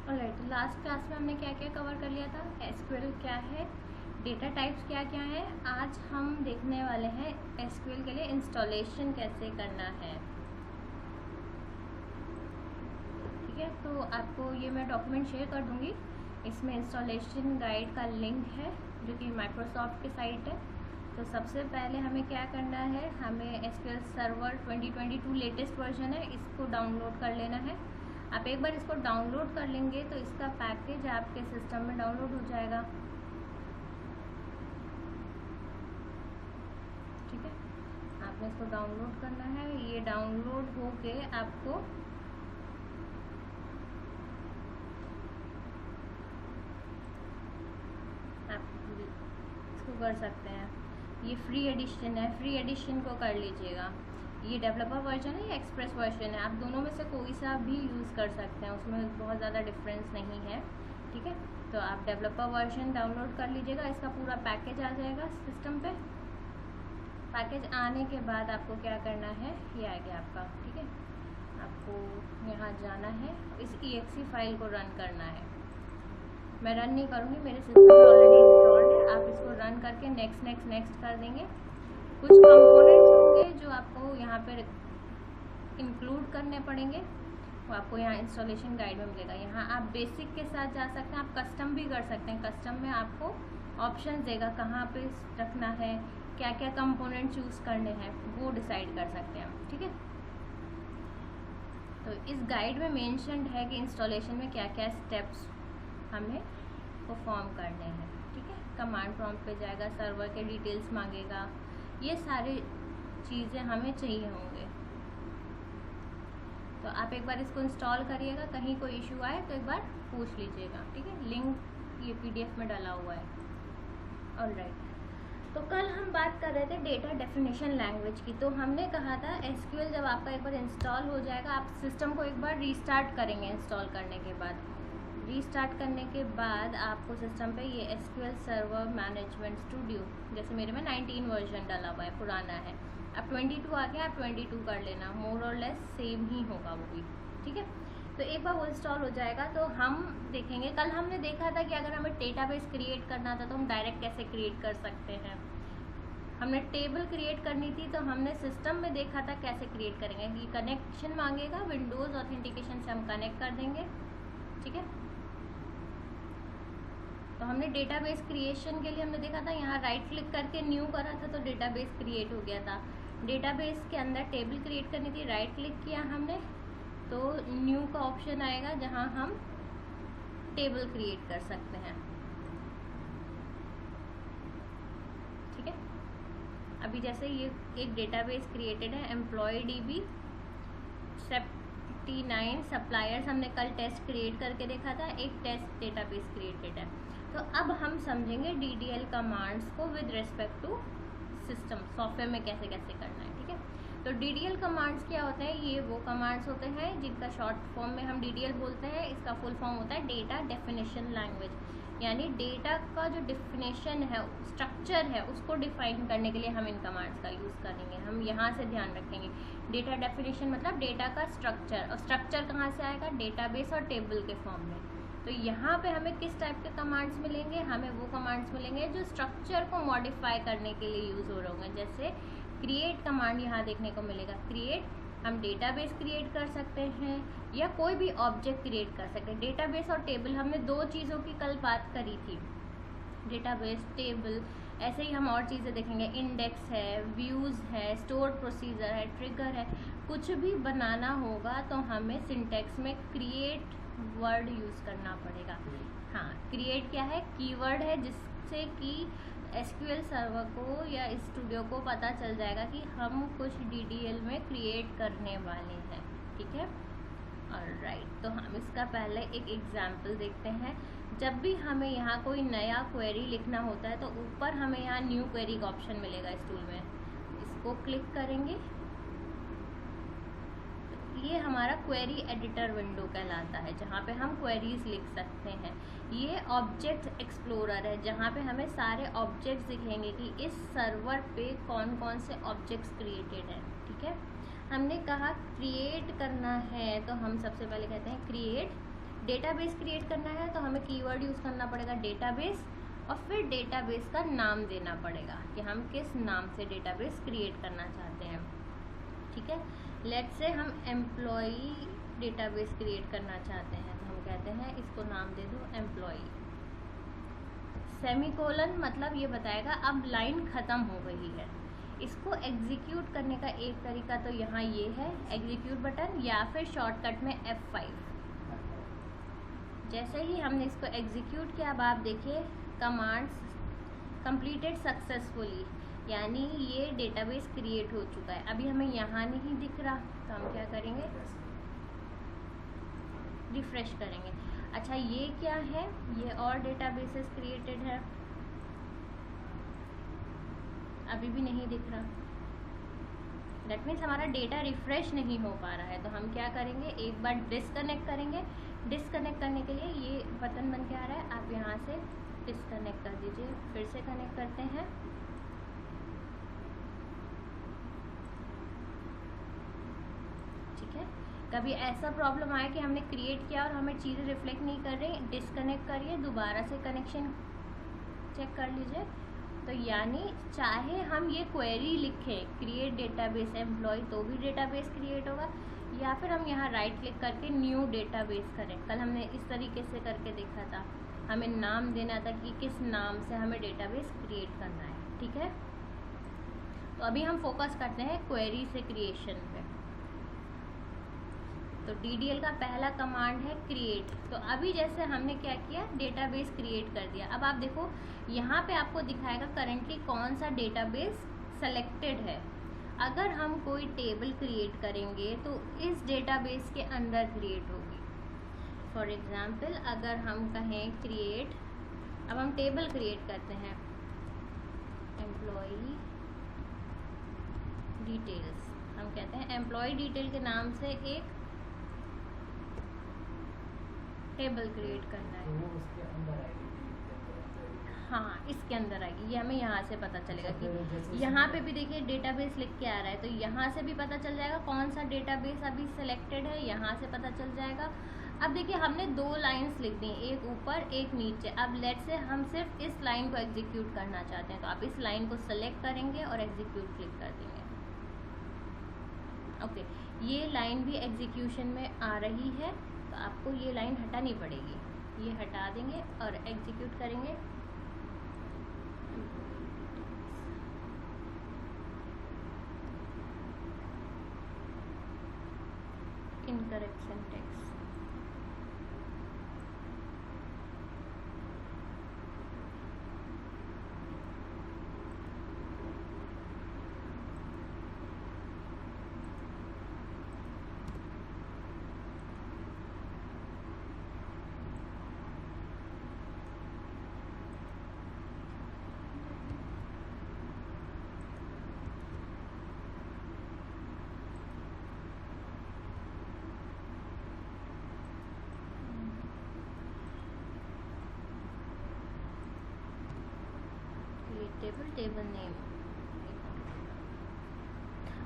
Alright, तो last class में हमने क्या क्या कवर कर लिया था, एसक्यूएल क्या है, डेटा टाइप्स क्या क्या है। आज हम देखने वाले हैं एसक्यूएल के लिए इंस्टॉलेशन कैसे करना है। ठीक है, तो आपको ये मैं डॉक्यूमेंट शेयर कर दूंगी, इसमें इंस्टॉलेशन गाइड का लिंक है जो कि माइक्रोसॉफ्ट की साइट है। तो सबसे पहले हमें क्या करना है, हमें एसक्यूएल सर्वर 2022 लेटेस्ट वर्जन है, इसको डाउनलोड कर लेना है। आप एक बार इसको डाउनलोड कर लेंगे तो इसका पैकेज आपके सिस्टम में डाउनलोड हो जाएगा। ठीक है, आपने इसको डाउनलोड करना है। ये डाउनलोड होके आपको आप इसको कर सकते हैं। ये फ्री एडिशन है, फ्री एडिशन को कर लीजिएगा। ये डेवलपर वर्जन है या एक्सप्रेस वर्जन है, आप दोनों में से कोई सा भी यूज़ कर सकते हैं, उसमें बहुत ज़्यादा डिफरेंस नहीं है। ठीक है, तो आप डेवलपर वर्जन डाउनलोड कर लीजिएगा, इसका पूरा पैकेज आ जाएगा सिस्टम पे। पैकेज आने के बाद आपको क्या करना है, ये आ गया आपका। ठीक है, आपको यहाँ जाना है, इस exe फाइल को रन करना है। मैं रन नहीं करूँगी, मेरे सिस्टम में ऑलरेडी इंस्टॉल्ड है। आप इसको रन करके नेक्स्ट नेक्स्ट नेक्स्ट कर देंगे। कुछ कंपोनेंट्स होंगे जो आपको यहाँ पर इंक्लूड करने पड़ेंगे, वो आपको यहाँ इंस्टॉलेशन गाइड में मिलेगा। यहाँ आप बेसिक के साथ जा सकते हैं, आप कस्टम भी कर सकते हैं। कस्टम में आपको ऑप्शंस देगा कहाँ पे रखना है, क्या क्या कंपोनेंट चूज़ करने हैं, वो डिसाइड कर सकते हैं। ठीक है, तो इस गाइड में मेंशन्ड है कि इंस्टॉलेशन में क्या क्या स्टेप्स हमें परफॉर्म करने हैं। ठीक है, कमांड प्रॉम्प्ट पे जाएगा, सर्वर के डिटेल्स मांगेगा, ये सारी चीज़ें हमें चाहिए होंगे। तो आप एक बार इसको इंस्टॉल करिएगा, कहीं कोई इशू आए तो एक बार पूछ लीजिएगा। ठीक है, लिंक ये पीडीएफ में डाला हुआ है। ऑलराइट, तो कल हम बात कर रहे थे डेटा डेफिनेशन लैंग्वेज की। तो हमने कहा था एसक्यूएल जब आपका एक बार इंस्टॉल हो जाएगा, आप सिस्टम को एक बार रीस्टार्ट करेंगे। इंस्टॉल करने के बाद, रीस्टार्ट करने के बाद आपको सिस्टम पे ये एसक्यूएल सर्वर मैनेजमेंट स्टूडियो, जैसे मेरे में 19 वर्जन डाला हुआ है, पुराना है। अब 22 आ गया, आप 22 कर लेना, मोर और लेस सेम ही होगा वो भी। ठीक है, तो एक बार वो इंस्टॉल हो जाएगा तो हम देखेंगे। कल हमने देखा था कि अगर हमें डेटाबेस क्रिएट करना था तो हम डायरेक्ट कैसे क्रिएट कर सकते हैं। हमने टेबल क्रिएट करनी थी तो हमने सिस्टम में देखा था कैसे क्रिएट करेंगे। कि कनेक्शन मांगेगा, विंडोज़ ऑथेंटिकेशन से हम कनेक्ट कर देंगे। ठीक है, तो हमने डेटाबेस क्रिएशन के लिए हमने देखा था, यहाँ राइट क्लिक करके न्यू करा था तो डेटाबेस क्रिएट हो गया था। डेटाबेस के अंदर टेबल क्रिएट करनी थी, राइट क्लिक किया हमने तो न्यू का ऑप्शन आएगा जहाँ हम टेबल क्रिएट कर सकते हैं। ठीक है, अभी जैसे ये एक डेटाबेस क्रिएटेड है, एम्प्लॉय DB 79 सप्लायर्स, हमने कल टेस्ट क्रिएट करके देखा था, एक टेस्ट डेटाबेस क्रिएटेड है। तो अब हम समझेंगे DDL कमांड्स को with respect to system, software में कैसे कैसे करना है। ठीक है, तो DDL कमांड्स क्या होते हैं, ये वो कमांड्स होते हैं जिनका शॉर्ट फॉर्म में हम DDL बोलते हैं। इसका फुल फॉर्म होता है डेटा डेफिनेशन लैंग्वेज, यानी डेटा का जो डिफिनेशन है, स्ट्रक्चर है, उसको डिफाइन करने के लिए हम इन कमांड्स का यूज़ करेंगे। हम यहाँ से ध्यान रखेंगे, डेटा डेफिनेशन मतलब डेटा का स्ट्रक्चर, और स्ट्रक्चर कहाँ से आएगा, डेटाबेस और टेबल के फॉर्म में। तो यहाँ पे हमें किस टाइप के कमांड्स मिलेंगे, हमें वो कमांड्स मिलेंगे जो स्ट्रक्चर को मॉडिफाई करने के लिए यूज़ हो रहे होंगे। जैसे क्रिएट कमांड यहाँ देखने को मिलेगा, क्रिएट, हम डेटाबेस क्रिएट कर सकते हैं या कोई भी ऑब्जेक्ट क्रिएट कर सकते हैं। डेटाबेस और टेबल, हमने दो चीज़ों की कल बात करी थी, डेटाबेस, टेबल। ऐसे ही हम और चीज़ें देखेंगे, इंडेक्स है, व्यूज़ है, स्टोर प्रोसीजर है, ट्रिगर है। कुछ भी बनाना होगा तो हमें सिंटेक्स में क्रिएट वर्ड यूज़ करना पड़ेगा। हाँ, क्रिएट क्या है, कीवर्ड है जिससे कि एसक्यूएल सर्वर को या स्टूडियो को पता चल जाएगा कि हम कुछ DDL में क्रिएट करने वाले हैं। ठीक है, ऑलराइट, तो हम इसका पहले एक एग्जाम्पल देखते हैं। जब भी हमें यहाँ कोई नया क्वेरी लिखना होता है तो ऊपर हमें यहाँ न्यू क्वेरी का ऑप्शन मिलेगा इस टूल में, इसको क्लिक करेंगे। ये हमारा क्वेरी एडिटर विंडो कहलाता है, जहाँ पे हम क्वेरीज लिख सकते हैं। ये ऑब्जेक्ट एक्सप्लोरर है, जहाँ पे हमें सारे ऑब्जेक्ट्स दिखेंगे कि इस सर्वर पे कौन कौन से ऑब्जेक्ट्स क्रिएटेड हैं। ठीक है, हमने कहा क्रिएट करना है तो हम सबसे पहले कहते हैं क्रिएट डेटाबेस क्रिएट करना है तो हमें कीवर्ड यूज़ करना पड़ेगा डेटाबेस, और फिर डेटाबेस का नाम देना पड़ेगा कि हम किस नाम से डेटाबेस क्रिएट करना चाहते हैं। ठीक है, लेट्स से हम एम्प्लॉई डेटाबेस क्रिएट करना चाहते हैं, तो हम कहते हैं इसको नाम दे दो एम्प्लॉई। सेमीकोलन मतलब ये बताएगा अब लाइन ख़त्म हो गई है। इसको एग्जीक्यूट करने का एक तरीका तो यहाँ ये है एग्जीक्यूट बटन, या फिर शॉर्टकट में F5। जैसे ही हमने इसको एग्जीक्यूट किया, अब आप देखिए कमांड्स कंप्लीटेड सक्सेसफुली, यानी ये डेटाबेस क्रिएट हो चुका है। अभी हमें यहाँ नहीं दिख रहा, तो हम क्या करेंगे, रिफ्रेश करेंगे। अच्छा ये क्या है, ये और डेटाबेसेस क्रिएटेड है, अभी भी नहीं दिख रहा। दैट मीन्स हमारा डेटा रिफ्रेश नहीं हो पा रहा है। तो हम क्या करेंगे, एक बार डिस्कनेक्ट करेंगे। डिस्कनेक्ट करने के लिए ये बटन बन के आ रहा है, आप यहाँ से डिस्कनेक्ट कर दीजिए। फिर से कनेक्ट करते हैं, ठीक है। कभी ऐसा प्रॉब्लम आया कि हमने क्रिएट किया और हमें चीज़ें रिफ्लेक्ट नहीं कर रही, डिस्कनेक्ट करिए, दोबारा से कनेक्शन चेक कर लीजिए। तो यानी चाहे हम ये क्वेरी लिखें क्रिएट डेटाबेस एम्प्लॉय, तो भी डेटाबेस क्रिएट होगा, या फिर हम यहाँ राइट क्लिक करके न्यू डेटाबेस करें। कल हमने इस तरीके से करके देखा था, हमें नाम देना था कि किस नाम से हमें डेटाबेस क्रिएट करना है। ठीक है, तो अभी हम फोकस करते हैं क्वेरी से क्रिएशन पे। तो DDL का पहला कमांड है क्रिएट। तो अभी जैसे हमने क्या किया, डेटाबेस क्रिएट कर दिया। अब आप देखो यहाँ पे आपको दिखाएगा करंटली कौन सा डेटाबेस सेलेक्टेड है। अगर हम कोई टेबल क्रिएट करेंगे तो इस डेटाबेस के अंदर क्रिएट होगी। फॉर एग्जांपल अगर हम कहें क्रिएट, अब हम टेबल क्रिएट करते हैं एम्प्लॉई डिटेल्स, हम कहते हैं एम्प्लॉय डिटेल के नाम से एक टेबल क्रिएट करना है। तो वो उसके अंदर आएगी, हाँ इसके अंदर आएगी, ये हमें यहाँ से पता चलेगा कि यहाँ पे भी देखिए डेटाबेस लिख के आ रहा है, तो यहाँ से भी पता चल जाएगा कौन सा डेटाबेस अभी सेलेक्टेड है, यहाँ से पता चल जाएगा। अब देखिए हमने 2 लाइंस लिख दी, एक ऊपर एक नीचे। अब लेट से हम सिर्फ इस लाइन को एग्जीक्यूट करना चाहते हैं, तो आप इस लाइन को सेलेक्ट करेंगे और एग्जीक्यूट क्लिक कर देंगे। ओके, ये लाइन भी एग्जीक्यूशन में आ रही है, तो आपको ये लाइन हटानी पड़ेगी, ये हटा देंगे और एग्जीक्यूट करेंगे। Incorrect syntax, table name.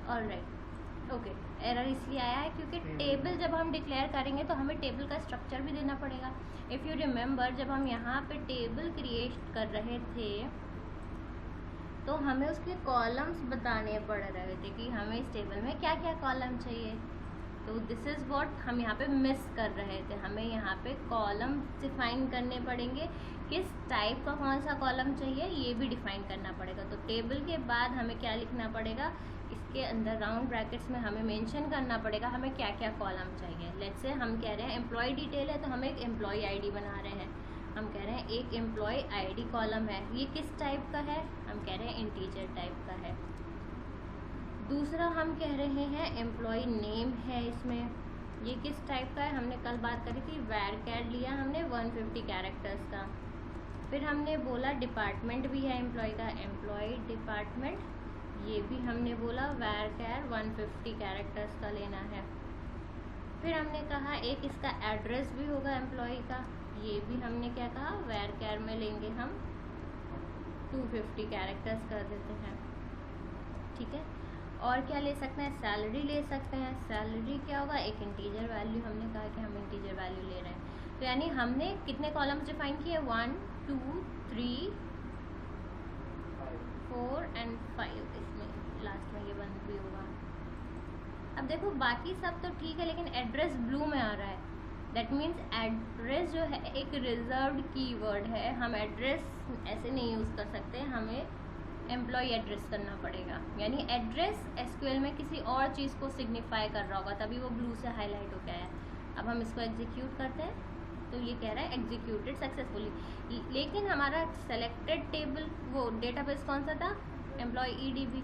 Alright, okay, error इसलिए आया है क्योंकि टेबल जब हम डिक्लेयर करेंगे तो हमें टेबल का स्ट्रक्चर भी देना पड़ेगा। इफ़ यू रिमेंबर, जब हम यहाँ पे टेबल क्रिएट कर रहे थे तो हमें उसके कॉलम्स बताने पड़ रहे थे कि हमें इस टेबल में क्या क्या कॉलम चाहिए। तो दिस इज़ व्हाट हम यहाँ पे मिस कर रहे थे, हमें यहाँ पे कॉलम डिफाइन करने पड़ेंगे, किस टाइप का कौन सा कॉलम चाहिए ये भी डिफाइन करना पड़ेगा। तो टेबल के बाद हमें क्या लिखना पड़ेगा, इसके अंदर राउंड ब्रैकेट्स में हमें मेंशन करना पड़ेगा हमें क्या क्या कॉलम चाहिए। लेट्स से हम कह रहे हैं एम्प्लॉय डिटेल है, तो हम एक एम्प्लॉय आईडी बना रहे हैं। हम कह रहे हैं एक एम्प्लॉय आईडी कॉलम है, ये किस टाइप का है, हम कह रहे हैं इंटीजर टाइप का है। दूसरा हम कह रहे हैं एम्प्लॉय नेम है, इसमें ये किस टाइप का है, हमने कल बात करी थी varchar लिया हमने 150 कैरेक्टर्स का। फिर हमने बोला डिपार्टमेंट भी है एम्प्लॉय का, एम्प्लॉय डिपार्टमेंट, ये भी हमने बोला varchar 150 कैरेक्टर्स का लेना है। फिर हमने कहा एक इसका एड्रेस भी होगा एम्प्लॉय का, ये भी हमने क्या कहा varchar में लेंगे हम 250 कैरेक्टर्स कर देते हैं। ठीक है, और क्या ले सकते हैं, सैलरी ले सकते हैं। सैलरी क्या होगा, एक इंटीजर वैल्यू, हमने कहा कि हम इंटीजर वैल्यू ले रहे हैं। तो यानी हमने कितने कॉलम्स डिफाइन किए, 1 2 3 4 एंड 5, इसमें लास्ट में ये बंद भी होगा। अब देखो बाकी सब तो ठीक है, लेकिन एड्रेस ब्लू में आ रहा है। दैट मीन्स एड्रेस जो है एक रिजर्व्ड कीवर्ड है, हम एड्रेस ऐसे नहीं यूज़ कर सकते, हमें एम्प्लॉय एड्रेस करना पड़ेगा। यानी एड्रेस एसक्यूएल में किसी और चीज़ को सिग्निफाई कर रहा होगा, तभी वो ब्लू से हाईलाइट हो गया है। अब हम इसको एग्जीक्यूट करते हैं तो ये कह रहा है एग्जीक्यूटेड सक्सेसफुली, लेकिन हमारा सेलेक्टेड टेबल वो डेटाबेस कौन सा था, एम्प्लॉय ईडीबी,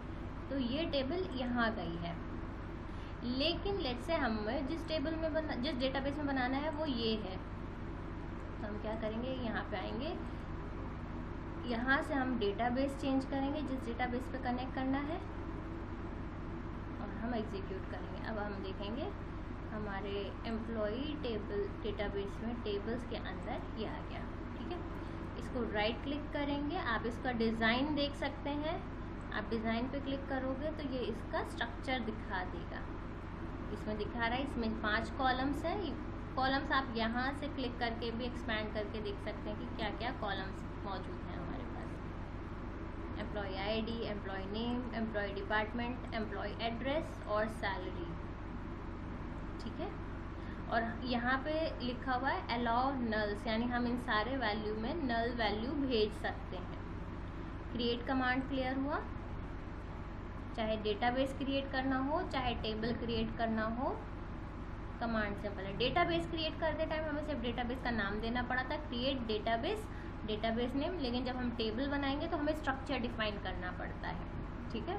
तो ये टेबल यहाँ गई है। लेकिन लेट से हमें जिस डेटाबेस में बनाना है वो ये है, तो हम क्या करेंगे, यहाँ पे आएंगे, यहाँ से हम डेटाबेस चेंज करेंगे जिस डेटाबेस पे कनेक्ट करना है, और हम एग्जीक्यूट करेंगे। अब हम देखेंगे हमारे एम्प्लॉई टेबल डेटाबेस में टेबल्स के अंदर ये आ गया। ठीक है, इसको राइट क्लिक करेंगे, आप इसका डिज़ाइन देख सकते हैं। आप डिज़ाइन पे क्लिक करोगे तो ये इसका स्ट्रक्चर दिखा देगा। इसमें दिखा रहा है, इसमें 5 कॉलम्स हैं। कॉलम्स आप यहाँ से क्लिक करके भी एक्सपैंड करके देख सकते हैं कि क्या क्या कॉलम्स मौजूद हैं हमारे पास। Employee ID, employee name, employee department, employee address और सैलरी। ठीक है, और यहाँ पे लिखा हुआ है अलाउ नल्स, यानी हम इन सारे वैल्यू में नल वैल्यू भेज सकते हैं। क्रिएट कमांड क्लियर हुआ। चाहे डेटाबेस क्रिएट करना हो, चाहे टेबल क्रिएट करना हो, कमांड सिंपल है। डेटाबेस क्रिएट करते टाइम हमें सिर्फ डेटाबेस का नाम देना पड़ा था, क्रिएट डेटाबेस, डेटाबेस नेम, लेकिन जब हम टेबल बनाएंगे तो हमें स्ट्रक्चर डिफाइन करना पड़ता है। ठीक है,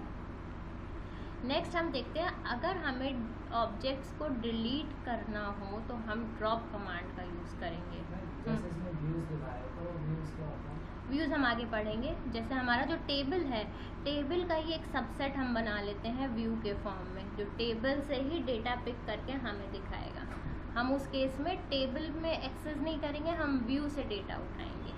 नेक्स्ट हम देखते हैं, अगर हमें ऑब्जेक्ट्स को डिलीट करना हो तो हम ड्रॉप कमांड का यूज़ करेंगे। व्यूज़ हम आगे पढ़ेंगे। जैसे हमारा जो टेबल है, टेबल का ही एक सबसेट हम बना लेते हैं व्यू के फॉर्म में, जो टेबल से ही डेटा पिक करके हमें दिखाएगा। हम उस केस में टेबल में एक्सेस नहीं करेंगे, हम व्यू से डेटा उठाएंगे।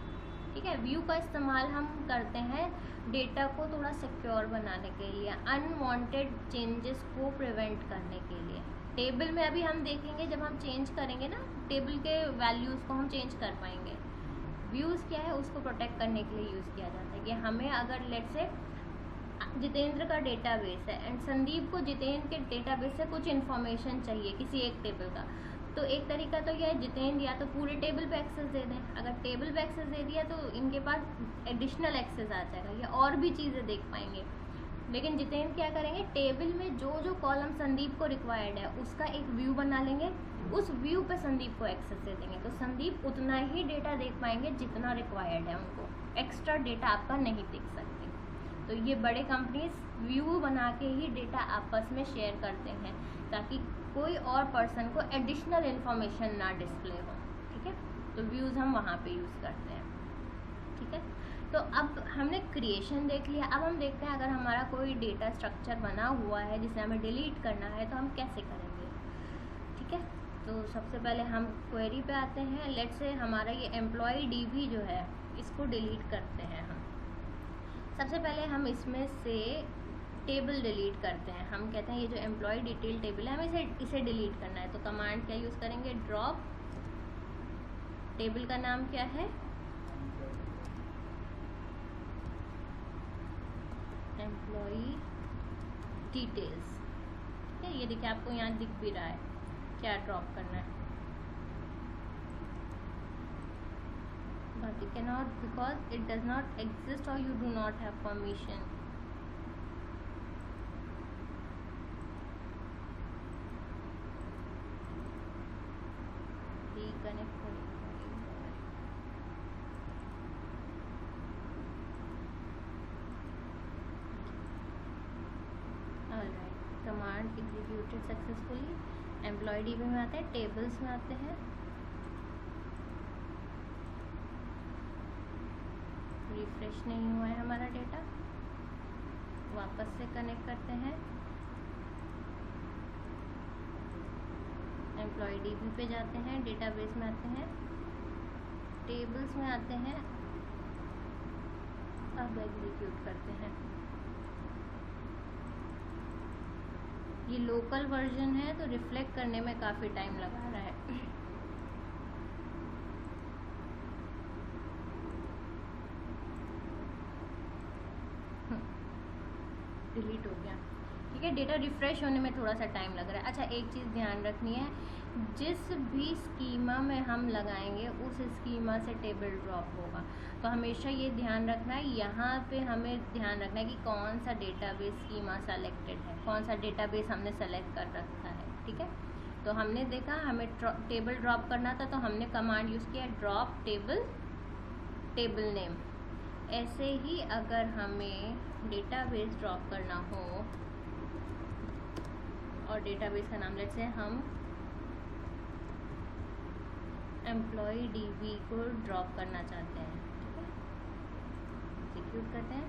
ठीक है, व्यू का इस्तेमाल हम करते हैं डेटा को थोड़ा सिक्योर बनाने के लिए, अनवांटेड चेंजेस को प्रिवेंट करने के लिए। टेबल में अभी हम देखेंगे जब हम चेंज करेंगे ना, टेबल के वैल्यूज़ को हम चेंज कर पाएंगे। व्यूज़ क्या है, उसको प्रोटेक्ट करने के लिए यूज़ किया जाता है कि हमें अगर लेट से जितेंद्र का डेटाबेस है एंड संदीप को जितेंद्र के डेटाबेस से कुछ इन्फॉर्मेशन चाहिए किसी एक टेबल का, तो एक तरीका तो यह है जितेंद्र या तो पूरे टेबल पे एक्सेस दे दें। अगर टेबल पे एक्सेस दे दिया तो इनके पास एडिशनल एक्सेस आ जाएगा, या और भी चीज़ें देख पाएंगे। लेकिन जितेंद्र क्या करेंगे, टेबल में जो जो कॉलम संदीप को रिक्वायर्ड है उसका एक व्यू बना लेंगे, उस व्यू पे संदीप को एक्सेस दे देंगे, तो संदीप उतना ही डेटा देख पाएंगे जितना रिक्वायर्ड है उनको, एक्स्ट्रा डेटा आपका नहीं देख सकते। तो ये बड़े कंपनीज व्यू बना के ही डेटा आपस में शेयर करते हैं ताकि कोई और पर्सन को एडिशनल इन्फॉर्मेशन ना डिस्प्ले हो। ठीक है, तो व्यूज़ हम वहाँ पे यूज़ करते हैं। ठीक है, तो अब हमने क्रिएशन देख लिया। अब हम देखते हैं अगर हमारा कोई डेटा स्ट्रक्चर बना हुआ है जिसे हमें डिलीट करना है तो हम कैसे करेंगे। ठीक है, तो सबसे पहले हम क्वेरी पे आते हैं। लेट से हमारा ये एम्प्लॉय डीबी जो है इसको डिलीट करते हैं हम। सबसे पहले हम इसमें से टेबल डिलीट करते हैं। हम कहते हैं ये जो एम्प्लॉय डिटेल टेबल है हमें इसे डिलीट करना है, तो कमांड क्या यूज़ करेंगे, ड्रॉप, टेबल का नाम क्या है, एम्प्लॉय डिटेल्स। ठीक है, ये देखिए आपको यहाँ दिख भी रहा है क्या ड्रॉप करना है, but you cannot because it does not exist or you do not have permission. Reconnect alright, command executed successfully। Employ DB में आते हैं, टेबल्स में आते हैं, रिफ्रेश नहीं हुआ है हमारा डेटा, वापस से कनेक्ट करते हैं, एम्प्लॉय डीबी पे जाते हैं, डेटाबेस में आते हैं, टेबल्स में आते हैं, अब एग्जीक्यूट करते हैं। ये लोकल वर्जन है तो रिफ्लेक्ट करने में काफ़ी टाइम लगा रहा है। डिलीट हो गया। ठीक है, डेटा रिफ़्रेश होने में थोड़ा सा टाइम लग रहा है। अच्छा, एक चीज़ ध्यान रखनी है, जिस भी स्कीमा में हम लगाएंगे उस स्कीमा से टेबल ड्रॉप होगा। तो हमेशा ये ध्यान रखना है, यहाँ पे हमें ध्यान रखना है कि कौन सा डेटाबेस स्कीमा सेलेक्टेड है, कौन सा डेटाबेस हमने सेलेक्ट कर रखा है। ठीक है, तो हमने देखा हमें टेबल ड्रॉप करना था, तो हमने कमांड यूज़ किया ड्रॉप टेबल टेबल नेम। ऐसे ही अगर हमें डेटाबेस ड्रॉप करना हो और डेटाबेस का नाम लेट्स से हम एम्प्लॉय डीबी को ड्रॉप करना चाहते हैं। ठीक है, एग्जीक्यूट करते हैं।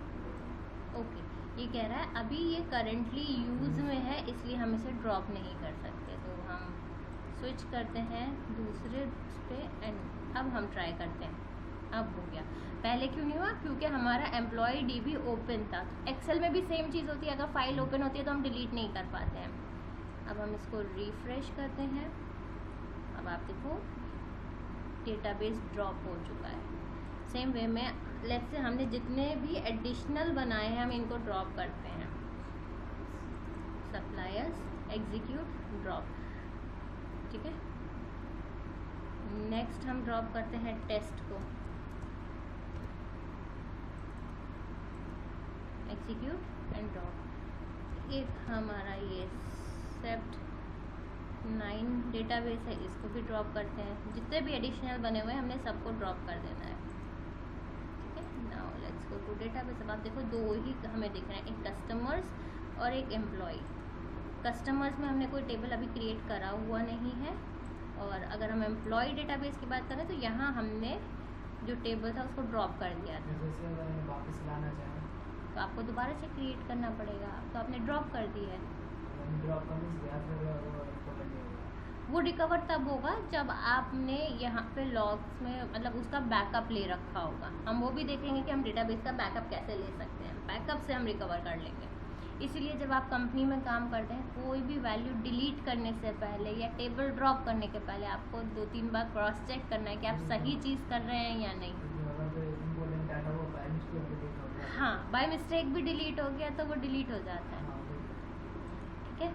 ओके, ये कह रहा है अभी ये करंटली यूज़ में है, इसलिए हम इसे ड्रॉप नहीं कर सकते। तो हम स्विच करते हैं दूसरे पे एंड अब हम ट्राई करते हैं। अब हो गया। पहले क्यों नहीं हुआ? क्योंकि हमारा एम्प्लॉय डीबी ओपन था। एक्सेल में भी सेम चीज़ होती है, अगर फाइल ओपन होती है तो हम डिलीट नहीं कर पाते हैं। अब हम इसको रिफ्रेश करते हैं। अब आप देखो डेटाबेस ड्रॉप हो चुका है। सेम वे में लेट्स से हमने जितने भी एडिशनल बनाए हैं हम इनको ड्रॉप करते हैं। Suppliers execute drop. ठीक है, नेक्स्ट हम ड्रॉप करते हैं टेस्ट को, एग्जीक्यूट एंड ड्रॉप। एक हमारा ये सेप्ट 9 डेटाबेस है, इसको भी ड्रॉप करते हैं। जितने भी एडिशनल बने हुए हैं हमने सबको ड्रॉप कर देना है। ठीक है, now let's go to database. अब आप देखो दो ही हमें दिख रहे हैं, एक कस्टमर्स और एक एम्प्लॉय। कस्टमर्स में हमने कोई टेबल अभी क्रिएट करा हुआ नहीं है, और अगर हम एम्प्लॉय डेटाबेस की बात करें तो यहाँ हमने जो टेबल था उसको ड्रॉप कर दिया था। जैसे अगर वापस लाना चाहें तो आपको दोबारा से क्रिएट करना पड़ेगा। तो आपने ड्रॉप कर दी है, ड्रॉप करने से या फिर वो रिकवर तब होगा जब आपने यहाँ पे लॉग्स में मतलब उसका बैकअप ले रखा होगा। हम वो भी देखेंगे कि हम डेटाबेस का बैकअप कैसे ले सकते हैं, बैकअप से हम रिकवर कर लेंगे। इसीलिए जब आप कंपनी में काम करते हैं कोई भी वैल्यू डिलीट करने से पहले या टेबल ड्रॉप करने के पहले आपको 2-3 बार क्रॉस चेक करना है कि आप सही चीज़ कर रहे हैं या नहीं। हाँ, बाय मिस्टेक भी डिलीट हो गया तो वो डिलीट हो जाता है। ठीक है,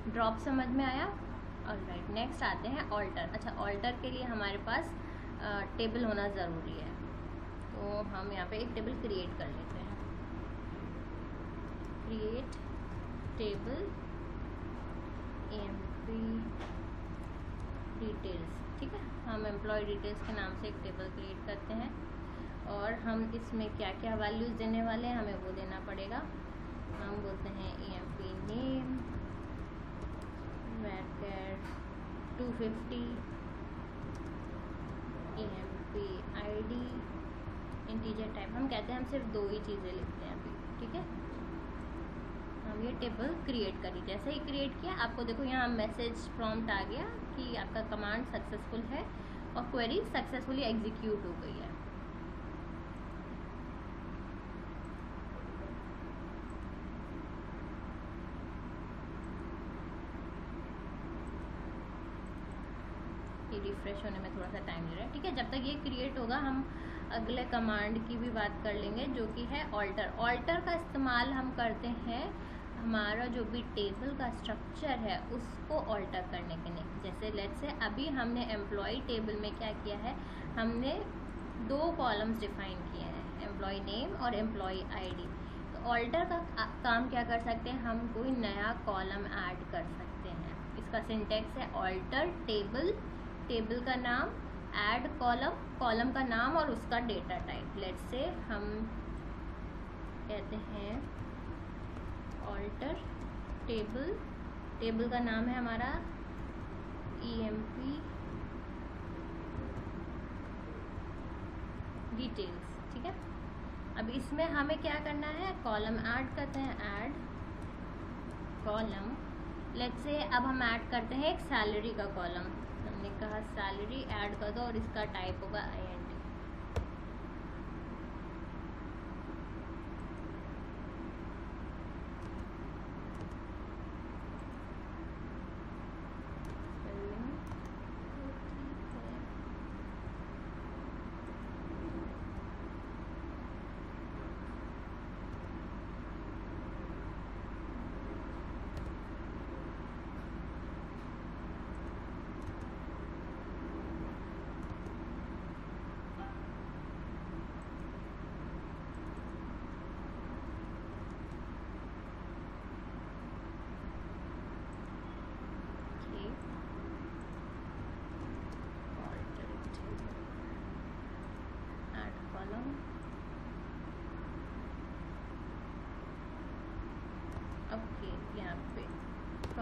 ड्रॉप समझ में आया। ऑलराइट, नेक्स्ट आते हैं ऑल्टर। अच्छा, ऑल्टर के लिए हमारे पास टेबल होना ज़रूरी है, तो हम यहाँ पे एक टेबल क्रिएट कर लेते हैं। Create table employ details. ठीक है, हम एम्प्लॉय डिटेल्स के नाम से एक टेबल क्रिएट करते हैं, और हम इसमें क्या क्या वैल्यूज़ देने वाले हैं हमें वो देना पड़ेगा। हम बोलते हैं EMP name varchar 250, EMP ID integer type. हम कहते हैं हम सिर्फ 2 ही चीज़ें लिखते हैं अभी। ठीक है, हम ये टेबल क्रिएट करी। जैसे ही क्रिएट किया आपको देखो यहाँ मैसेज प्रॉम्प्ट आ गया कि आपका कमांड सक्सेसफुल है और क्वेरी सक्सेसफुली एग्जीक्यूट हो गई है। रिफ्रेश होने में थोड़ा सा टाइम ले रहा है। ठीक है, जब तक ये क्रिएट होगा हम अगले कमांड की भी बात कर लेंगे जो कि है ऑल्टर। ऑल्टर का इस्तेमाल हम करते हैं हमारा जो भी टेबल का स्ट्रक्चर है उसको ऑल्टर करने के लिए। जैसे लेट्स से अभी हमने एम्प्लॉय टेबल में क्या किया है, हमने 2 कॉलम्स डिफाइन किए हैं, एम्प्लॉय नेम और एम्प्लॉय ID। तो ऑल्टर का काम क्या कर सकते हैं, हम कोई नया कॉलम ऐड कर सकते हैं। इसका सिंटेक्स है ऑल्टर टेबल, टेबल का नाम, ऐड कॉलम, कॉलम का नाम और उसका डेटा टाइप। लेट्स से हम कहते हैं ऑल्टर टेबल, टेबल का नाम है हमारा EMP डिटेल्स। ठीक है, अब इसमें हमें क्या करना है, कॉलम ऐड करते हैं, ऐड कॉलम। लेट्स से अब हम ऐड करते हैं एक सैलरी का कॉलम। हमने कहा सैलरी ऐड कर दो और इसका टाइप होगा INT।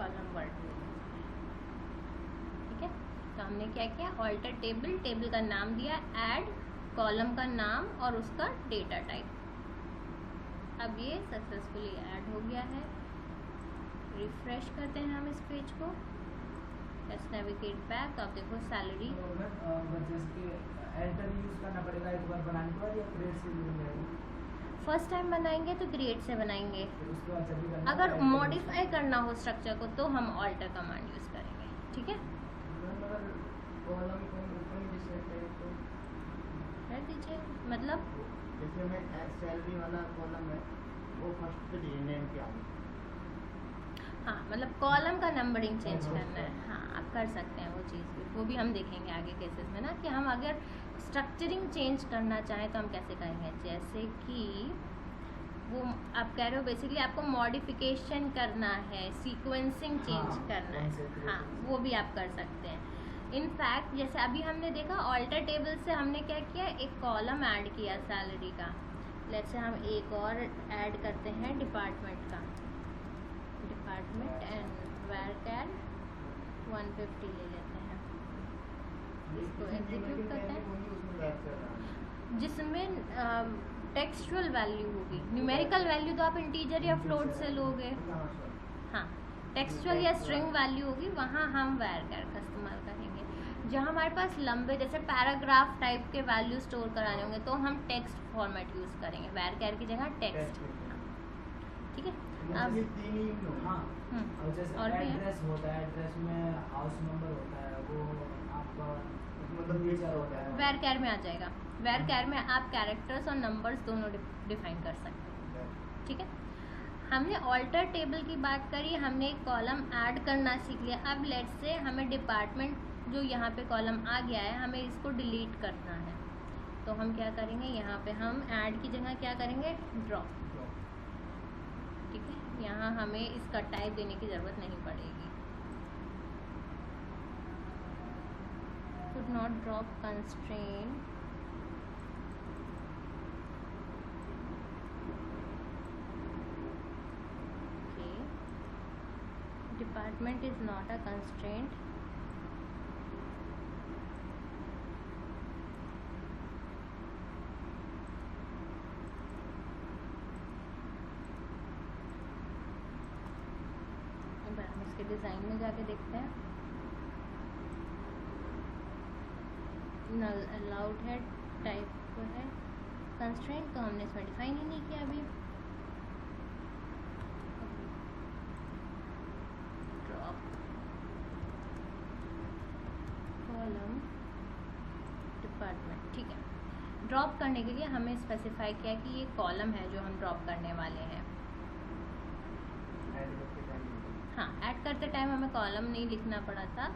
कॉलम वर्ड ले लेते हैं। ठीक है, तो हमने क्या किया, ऑल्टर टेबल, टेबल का नाम दिया, ऐड कॉलम का नाम और उसका डेटा टाइप। अब ये सक्सेसफुली ऐड हो गया है। रिफ्रेश करते हैं हम इस पेज को, लेट्स नेविगेट बैक। अब देखो सैलरी, एडिटर यूज करना पड़ेगा एक बार बनाने के बाद या क्रिएट से यूज करेंगे? फर्स्ट टाइम बनाएंगे तो क्रिएट से बनाएंगे, फिर उसके बाद जब भी करना अगर editor use मॉडिफाई करना हो स्ट्रक्चर को तो हम ऑल्टर कमांड यूज़ करेंगे। ठीक है, अगर कॉलम को ऊपर नीचे करें तो कर दीजिए, मतलब जैसे मैं सैलरी वाला कॉलम है वो फर्स्ट पे दिए नेम के आगे। हाँ, मतलब कॉलम का नंबरिंग चेंज करना है। हाँ, आप कर सकते हैं वो चीज़ भी, वो भी हम देखेंगे आगे केसेस में ना, कि हम अगर स्ट्रक्चरिंग चेंज करना चाहें तो हम कैसे करेंगे। जैसे कि वो आप कह रहे हो बेसिकली आपको मॉडिफिकेशन करना है, सीक्वेंसिंग चेंज हाँ, करना कौन से है, तरीके हाँ से। वो भी आप कर सकते हैं। इनफैक्ट जैसे अभी हमने देखा ऑल्टर टेबल से हमने क्या किया, एक कॉलम ऐड किया सैलरी का। लेट्स से हम एक और ऐड करते हैं डिपार्टमेंट का, डिपार्टमेंट एंड varchar 150 ले लेते हैं, इसको एग्जीक्यूट करते हैं, उसमें बैक कर रहा है। जिसमें टेक्सचुअल वैल्यू होगी। न्यूमेरिकल वैल्यू तो आप इंटीजर या फ्लोट से लोगे, हाँ सर। हाँ टेक्सचुअल या स्ट्रिंग वैल्यू होगी, वहाँ हम varchar का इस्तेमाल करेंगे। जहाँ हमारे पास लंबे जैसे पैराग्राफ टाइप के वैल्यू स्टोर कराने होंगे तो हम टेक्स्ट फॉर्मेट यूज़ करेंगे, varchar की जगह टेक्स्ट। ठीक है, अब ये तीन ही होंगे। हाँ, और जैसे और भी है। एड्रेस होता है, एड्रेस में हाउस नंबर होता है, वो आपका मतलब ये क्या होता है? varchar में आ जाएगा। varchar में आप कैरेक्टर्स और नंबर्स दोनों डिफाइन कर सकते हैं। ठीक है, हमने ऑल्टर टेबल की बात करी, हमने एक कॉलम ऐड करना सीख लिया। अब लेट्स से हमें डिपार्टमेंट जो यहाँ पे कॉलम आ गया है, हमें इसको डिलीट करना है, तो हम क्या करेंगे, यहाँ पे हम ऐड की जगह क्या करेंगे, ड्रॉप। ठीक है, यहाँ हमें इसका टाइप देने की ज़रूरत नहीं पड़ेगी। could not drop constraint department is not a constraint. अब हम इसके डिज़ाइन में जाके देखते हैं। नल अलाउड है, टाइप है, कंस्ट्रेंट तो हमने इसमें डिफाइन ही नहीं किया अभी। कॉलम डिपार्टमेंट, ठीक है। ड्रॉप करने के लिए हमें स्पेसिफाई किया कि ये कॉलम है जो हम ड्रॉप करने वाले हैं। हाँ, ऐड करते टाइम हमें कॉलम नहीं लिखना पड़ा था।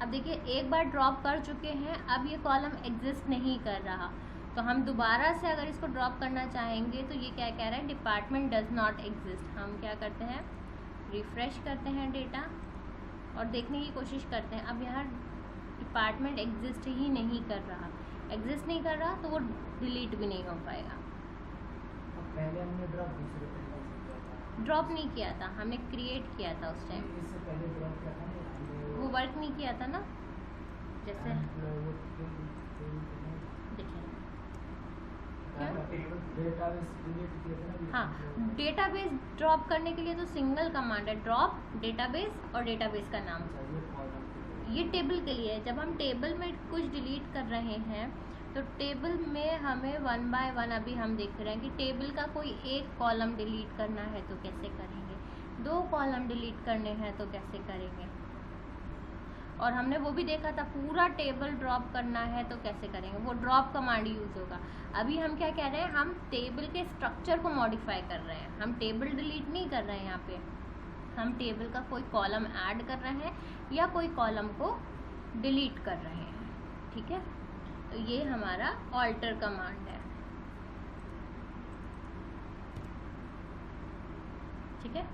अब देखिए एक बार ड्रॉप कर चुके हैं, अब ये कॉलम एग्जिस्ट नहीं कर रहा, तो हम दोबारा से अगर इसको ड्रॉप करना चाहेंगे तो ये क्या कह रहा है, डिपार्टमेंट डज नॉट एग्जिस्ट। हम क्या करते हैं, रिफ्रेश करते हैं डेटा और देखने की कोशिश करते हैं। अब यहाँ डिपार्टमेंट एग्जिस्ट ही नहीं कर रहा, एग्जिस्ट नहीं कर रहा तो वो डिलीट भी नहीं हो पाएगा। पहले हमने ड्रॉप दूसरे तरीके से किया था। ड्रॉप नहीं किया था, हमने क्रिएट किया था उस टाइम, इससे पहले ड्रॉप किया था ना, वो वर्क नहीं किया था ना। जैसे देखिए डेटाबेस डिलीट किए थे ना। हाँ, डेटाबेस ड्रॉप करने के लिए तो सिंगल कमांड है, ड्रॉप डेटाबेस और डेटाबेस का नाम। ये टेबल के लिए है। जब हम टेबल में कुछ डिलीट कर रहे हैं तो टेबल में हमें 1 बाय 1 अभी हम देख रहे हैं कि टेबल का कोई एक कॉलम डिलीट करना है तो कैसे करेंगे, 2 कॉलम डिलीट करने हैं तो कैसे करेंगे, और हमने वो भी देखा था पूरा टेबल ड्रॉप करना है तो कैसे करेंगे, वो ड्रॉप कमांड यूज़ होगा। अभी हम क्या कह रहे हैं, हम टेबल के स्ट्रक्चर को मॉडिफाई कर रहे हैं, हम टेबल डिलीट नहीं कर रहे हैं। यहाँ पे हम टेबल का कोई कॉलम ऐड कर रहे हैं या कोई कॉलम को डिलीट कर रहे हैं। ठीक है, तो ये हमारा ऑल्टर कमांड है। ठीक है,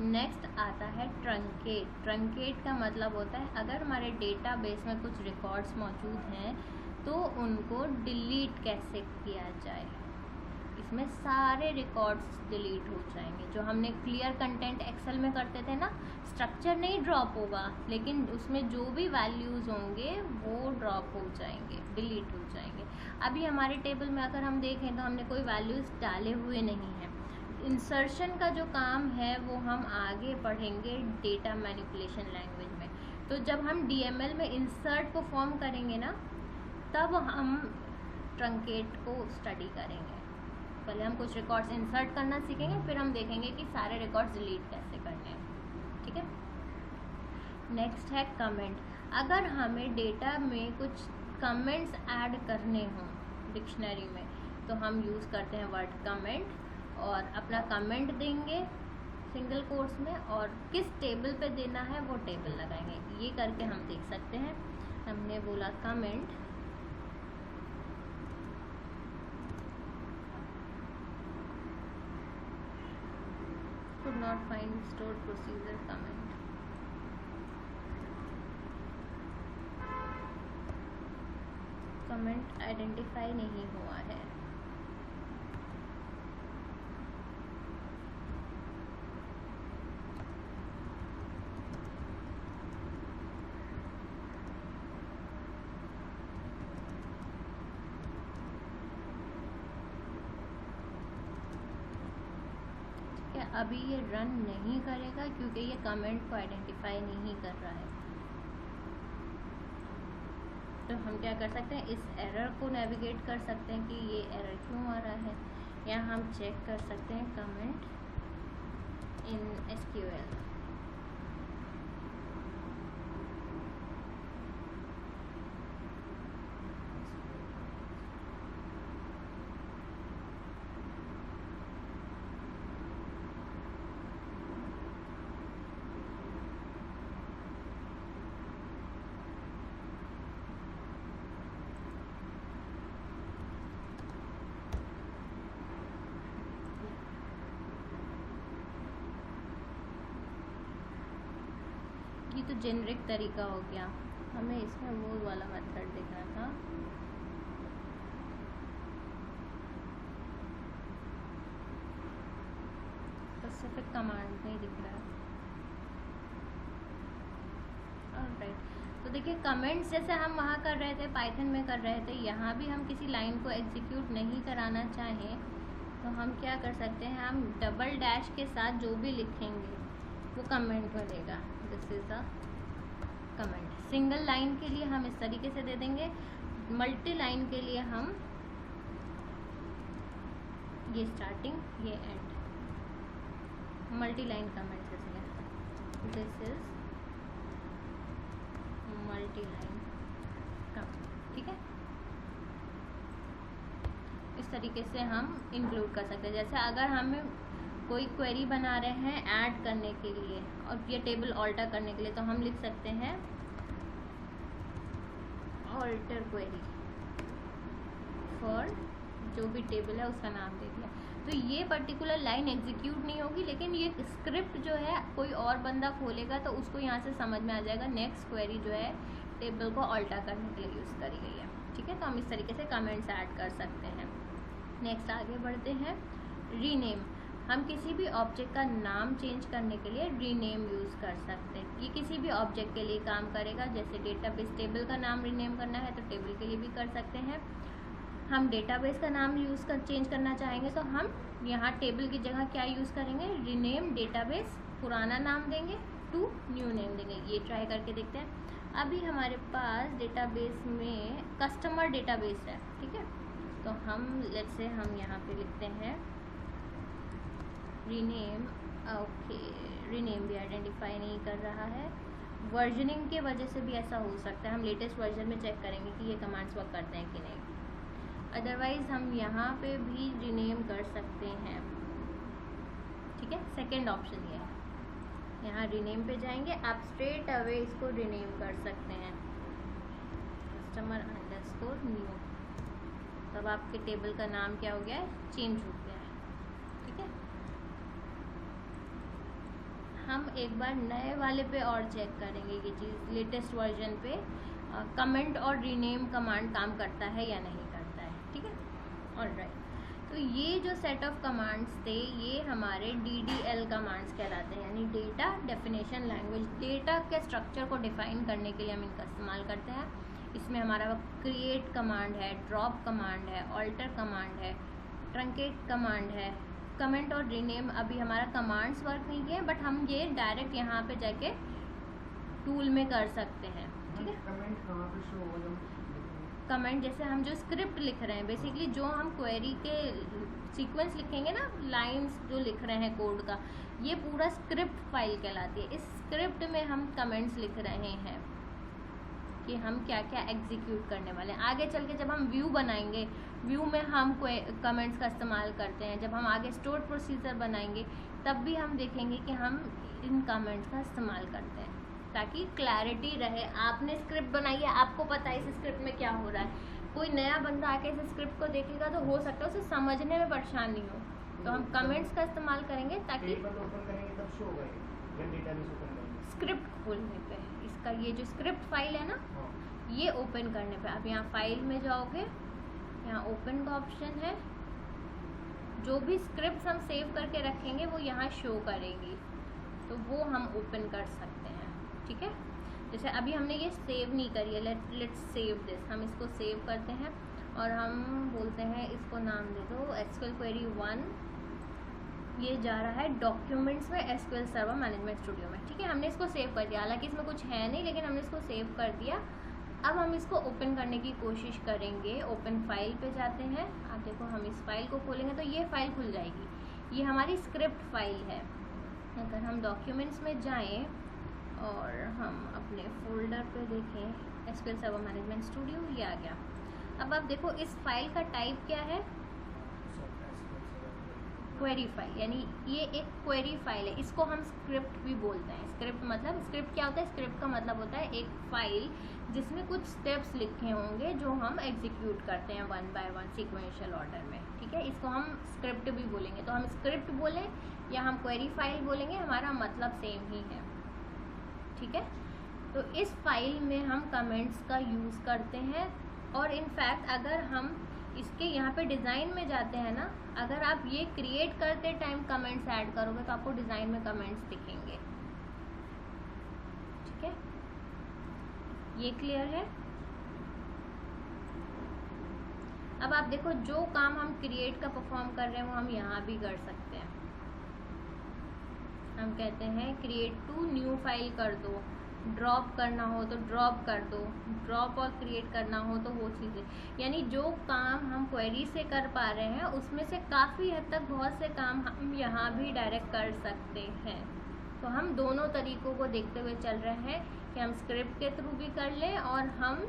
नेक्स्ट आता है ट्रंकेट। ट्रंकेट का मतलब होता है अगर हमारे डेटाबेस में कुछ रिकॉर्ड्स मौजूद हैं तो उनको डिलीट कैसे किया जाए। इसमें सारे रिकॉर्ड्स डिलीट हो जाएंगे। जो हमने क्लियर कंटेंट एक्सेल में करते थे ना, स्ट्रक्चर नहीं ड्रॉप होगा, लेकिन उसमें जो भी वैल्यूज़ होंगे वो ड्रॉप हो जाएंगे, डिलीट हो जाएंगे। अभी हमारे टेबल में अगर हम देखें तो हमने कोई वैल्यूज़ डाले हुए नहीं हैं। इंसर्शन का जो काम है वो हम आगे पढ़ेंगे डेटा मैनिपुलेशन लैंग्वेज में। तो जब हम DML में इंसर्ट को फॉर्म करेंगे ना, तब हम ट्रंकेट को स्टडी करेंगे। पहले हम कुछ रिकॉर्ड्स इंसर्ट करना सीखेंगे, फिर हम देखेंगे कि सारे रिकॉर्ड्स डिलीट कैसे करने हैं। ठीक है। नेक्स्ट है कमेंट। अगर हमें डेटा में कुछ कमेंट्स ऐड करने हों डिक्शनरी में, तो हम यूज़ करते हैं वर्ड कमेंट और अपना कमेंट देंगे सिंगल कोट्स में, और किस टेबल पे देना है वो टेबल लगाएंगे। ये करके हम देख सकते हैं। हमने बोला comment, could not find stored procedure comment। Comment identify नहीं हुआ है। अभी ये रन नहीं करेगा क्योंकि ये कमेंट को आइडेंटिफाई नहीं कर रहा है। तो हम क्या कर सकते हैं, इस एरर को नेविगेट कर सकते हैं कि ये एरर क्यों आ रहा है, या हम चेक कर सकते हैं कमेंट इन SQL। ये तो जेनरिक तरीका हो गया, हमें इसमें वो वाला मेथड देखना था। स्पेसिफिक कमांड नहीं दिख रहा है। ऑलराइट, तो देखिए कमेंट्स जैसे हम वहाँ कर रहे थे, पाइथन में कर रहे थे, यहाँ भी हम किसी लाइन को एग्जीक्यूट नहीं कराना चाहें तो हम क्या कर सकते हैं, हम डबल डैश के साथ जो भी लिखेंगे वो कमेंट बनेगा। This is a comment. Single line के लिए हम इस तरीके से दे देंगे, मल्टी लाइन के लिए हम ये स्टार्टिंग ये एंड, मल्टी लाइन कमेंट इसलिए this is multi line comment. ठीक है, इस तरीके से हम इंक्लूड कर सकते हैं। जैसे अगर हमें कोई क्वेरी बना रहे हैं ऐड करने के लिए और ये टेबल ऑल्टर करने के लिए, तो हम लिख सकते हैं ऑल्टर क्वेरी फॉर जो भी टेबल है उसका नाम दे दिया। तो ये पर्टिकुलर लाइन एग्जीक्यूट नहीं होगी, लेकिन ये स्क्रिप्ट जो है कोई और बंदा खोलेगा तो उसको यहाँ से समझ में आ जाएगा नेक्स्ट क्वेरी जो है टेबल को ऑल्टर करने के लिए यूज़ करी गई है। ठीक है, तो हम इस तरीके से कमेंट्स ऐड कर सकते हैं। नेक्स्ट आगे बढ़ते हैं, रीनेम। हम किसी भी ऑब्जेक्ट का नाम चेंज करने के लिए रीनेम यूज़ कर सकते हैं। ये किसी भी ऑब्जेक्ट के लिए काम करेगा। जैसे डेटाबेस टेबल का नाम रीनेम करना है तो टेबल के लिए भी कर सकते हैं। हम डेटाबेस का नाम चेंज करना चाहेंगे तो हम यहाँ टेबल की जगह क्या यूज़ करेंगे, रीनेम डेटाबेस, पुराना नाम देंगे टू न्यू नेम देंगे। ये ट्राई करके देखते हैं। अभी हमारे पास डेटाबेस में कस्टमर डेटाबेस है। ठीक है, तो हम लेट्स से हम यहाँ पे लिखते हैं रीनेम। ओके, रीनेम भी आइडेंटिफाई नहीं कर रहा है। वर्जनिंग के वजह से भी ऐसा हो सकता है। हम लेटेस्ट वर्जन में चेक करेंगे कि ये कमांड्स वर्क करते हैं कि नहीं। अदरवाइज़ हम यहाँ पे भी रीनेम कर सकते हैं। ठीक है, सेकंड ऑप्शन ये है। यहाँ रीनेम पे जाएंगे, आप स्ट्रेट अवे इसको रीनेम कर सकते हैं कस्टमर अंडरस्कोर न्यू। तब आपके टेबल का नाम क्या हो गया है, चेंज हो गया है। ठीक है, हम एक बार नए वाले पे और चेक करेंगे ये चीज़, लेटेस्ट वर्जन पे कमेंट और रीनेम कमांड काम करता है या नहीं करता है। ठीक है, ऑलराइट। तो ये जो सेट ऑफ कमांड्स थे ये हमारे DDL कमांड्स कहलाते हैं, यानी डेटा डेफिनेशन लैंग्वेज। डेटा के स्ट्रक्चर को डिफाइन करने के लिए हम इनका इस्तेमाल करते हैं। इसमें हमारा क्रिएट कमांड है, ड्रॉप कमांड है, ऑल्टर कमांड है, ट्रंकेट कमांड है, कमेंट और रीनेम। अभी हमारा कमांड्स वर्क नहीं किए, बट हम ये डायरेक्ट यहाँ पे जाके टूल में कर सकते हैं। ठीक है, कमेंट कहाँ पे शो होगा? कमेंट जैसे हम जो स्क्रिप्ट लिख रहे हैं, बेसिकली जो हम क्वेरी के सीक्वेंस लिखेंगे ना, लाइंस जो लिख रहे हैं कोड का, ये पूरा स्क्रिप्ट फाइल कहलाती है। इस स्क्रिप्ट में हम कमेंट्स लिख रहे हैं कि हम क्या क्या एग्जीक्यूट करने वाले हैं। आगे चल के जब हम व्यू बनाएंगे, व्यू में हम कमेंट्स का इस्तेमाल करते हैं। जब हम आगे स्टोर प्रोसीजर बनाएंगे तब भी हम देखेंगे कि हम इन कमेंट्स का इस्तेमाल करते हैं, ताकि क्लैरिटी रहे। आपने स्क्रिप्ट बनाई है, आपको पता है इस स्क्रिप्ट में क्या हो रहा है। कोई नया बंदा आके इस स्क्रिप्ट को देखेगा तो हो सकता है उसे समझने में परेशानी हो, तो हम कमेंट्स का इस्तेमाल करेंगे ताकि टेबल ओपन करेंगे तब शो होगा या डेटाबेस ओपन करेंगे? स्क्रिप्ट खोलने पे, इसका ये जो स्क्रिप्ट फाइल है ना, हाँ। ये ओपन करने पे आप यहाँ फाइल में जाओगे, यहाँ ओपन का ऑप्शन है। जो भी स्क्रिप्ट हम सेव करके रखेंगे वो यहाँ शो करेगी, तो वो हम ओपन कर सकते हैं। ठीक है, जैसे अभी हमने ये सेव नहीं करी है, लेट्स सेव दिस। हम इसको सेव करते हैं और हम बोलते हैं, इसको नाम दे दो SQL क्वेरी 1। ये जा रहा है डॉक्यूमेंट्स में SQL सर्वर मैनेजमेंट स्टूडियो में। ठीक है, हमने इसको सेव कर दिया, हालांकि इसमें कुछ है नहीं, लेकिन हमने इसको सेव कर दिया। अब हम इसको ओपन करने की कोशिश करेंगे। ओपन फाइल पे जाते हैं। आप देखो, हम इस फाइल को खोलेंगे तो ये फाइल खुल जाएगी। ये हमारी स्क्रिप्ट फाइल है। अगर हम डॉक्यूमेंट्स में जाएं और हम अपने फोल्डर पे देखें SQL सर्वर मैनेजमेंट स्टूडियो, ये आ गया। अब आप देखो, इस फाइल का टाइप क्या है? क्वेरी फाइल, यानी ये एक क्वेरी फाइल है। इसको हम स्क्रिप्ट भी बोलते हैं। स्क्रिप्ट मतलब, स्क्रिप्ट क्या होता है? स्क्रिप्ट का मतलब होता है एक फाइल जिसमें कुछ स्टेप्स लिखे होंगे जो हम एग्जीक्यूट करते हैं 1 बाय 1 सीक्वेंशियल ऑर्डर में। ठीक है, इसको हम स्क्रिप्ट भी बोलेंगे। तो हम स्क्रिप्ट बोलें या हम क्वेरी फाइल बोलेंगे, हमारा मतलब सेम ही है। ठीक है, तो इस फाइल में हम कमेंट्स का यूज़ करते हैं। और इनफैक्ट अगर हम इसके यहाँ पे डिज़ाइन में जाते हैं ना, अगर आप ये क्रिएट करते टाइम कमेंट्स ऐड करोगे तो आपको डिज़ाइन में कमेंट्स दिखेंगे। ठीक है, ये क्लियर है? अब आप देखो, जो काम हम क्रिएट का परफॉर्म कर रहे हैं वो हम यहाँ भी कर सकते हैं। हम कहते हैं क्रिएट टू न्यू फाइल कर दो, ड्रॉप करना हो तो ड्रॉप कर दो, ड्रॉप और क्रिएट करना हो तो वो चीज़ें, यानी जो काम हम क्वेरी से कर पा रहे हैं उसमें से काफ़ी हद तक बहुत से काम हम यहाँ भी डायरेक्ट कर सकते हैं। तो हम दोनों तरीक़ों को देखते हुए चल रहे हैं कि हम स्क्रिप्ट के थ्रू भी कर लें और हम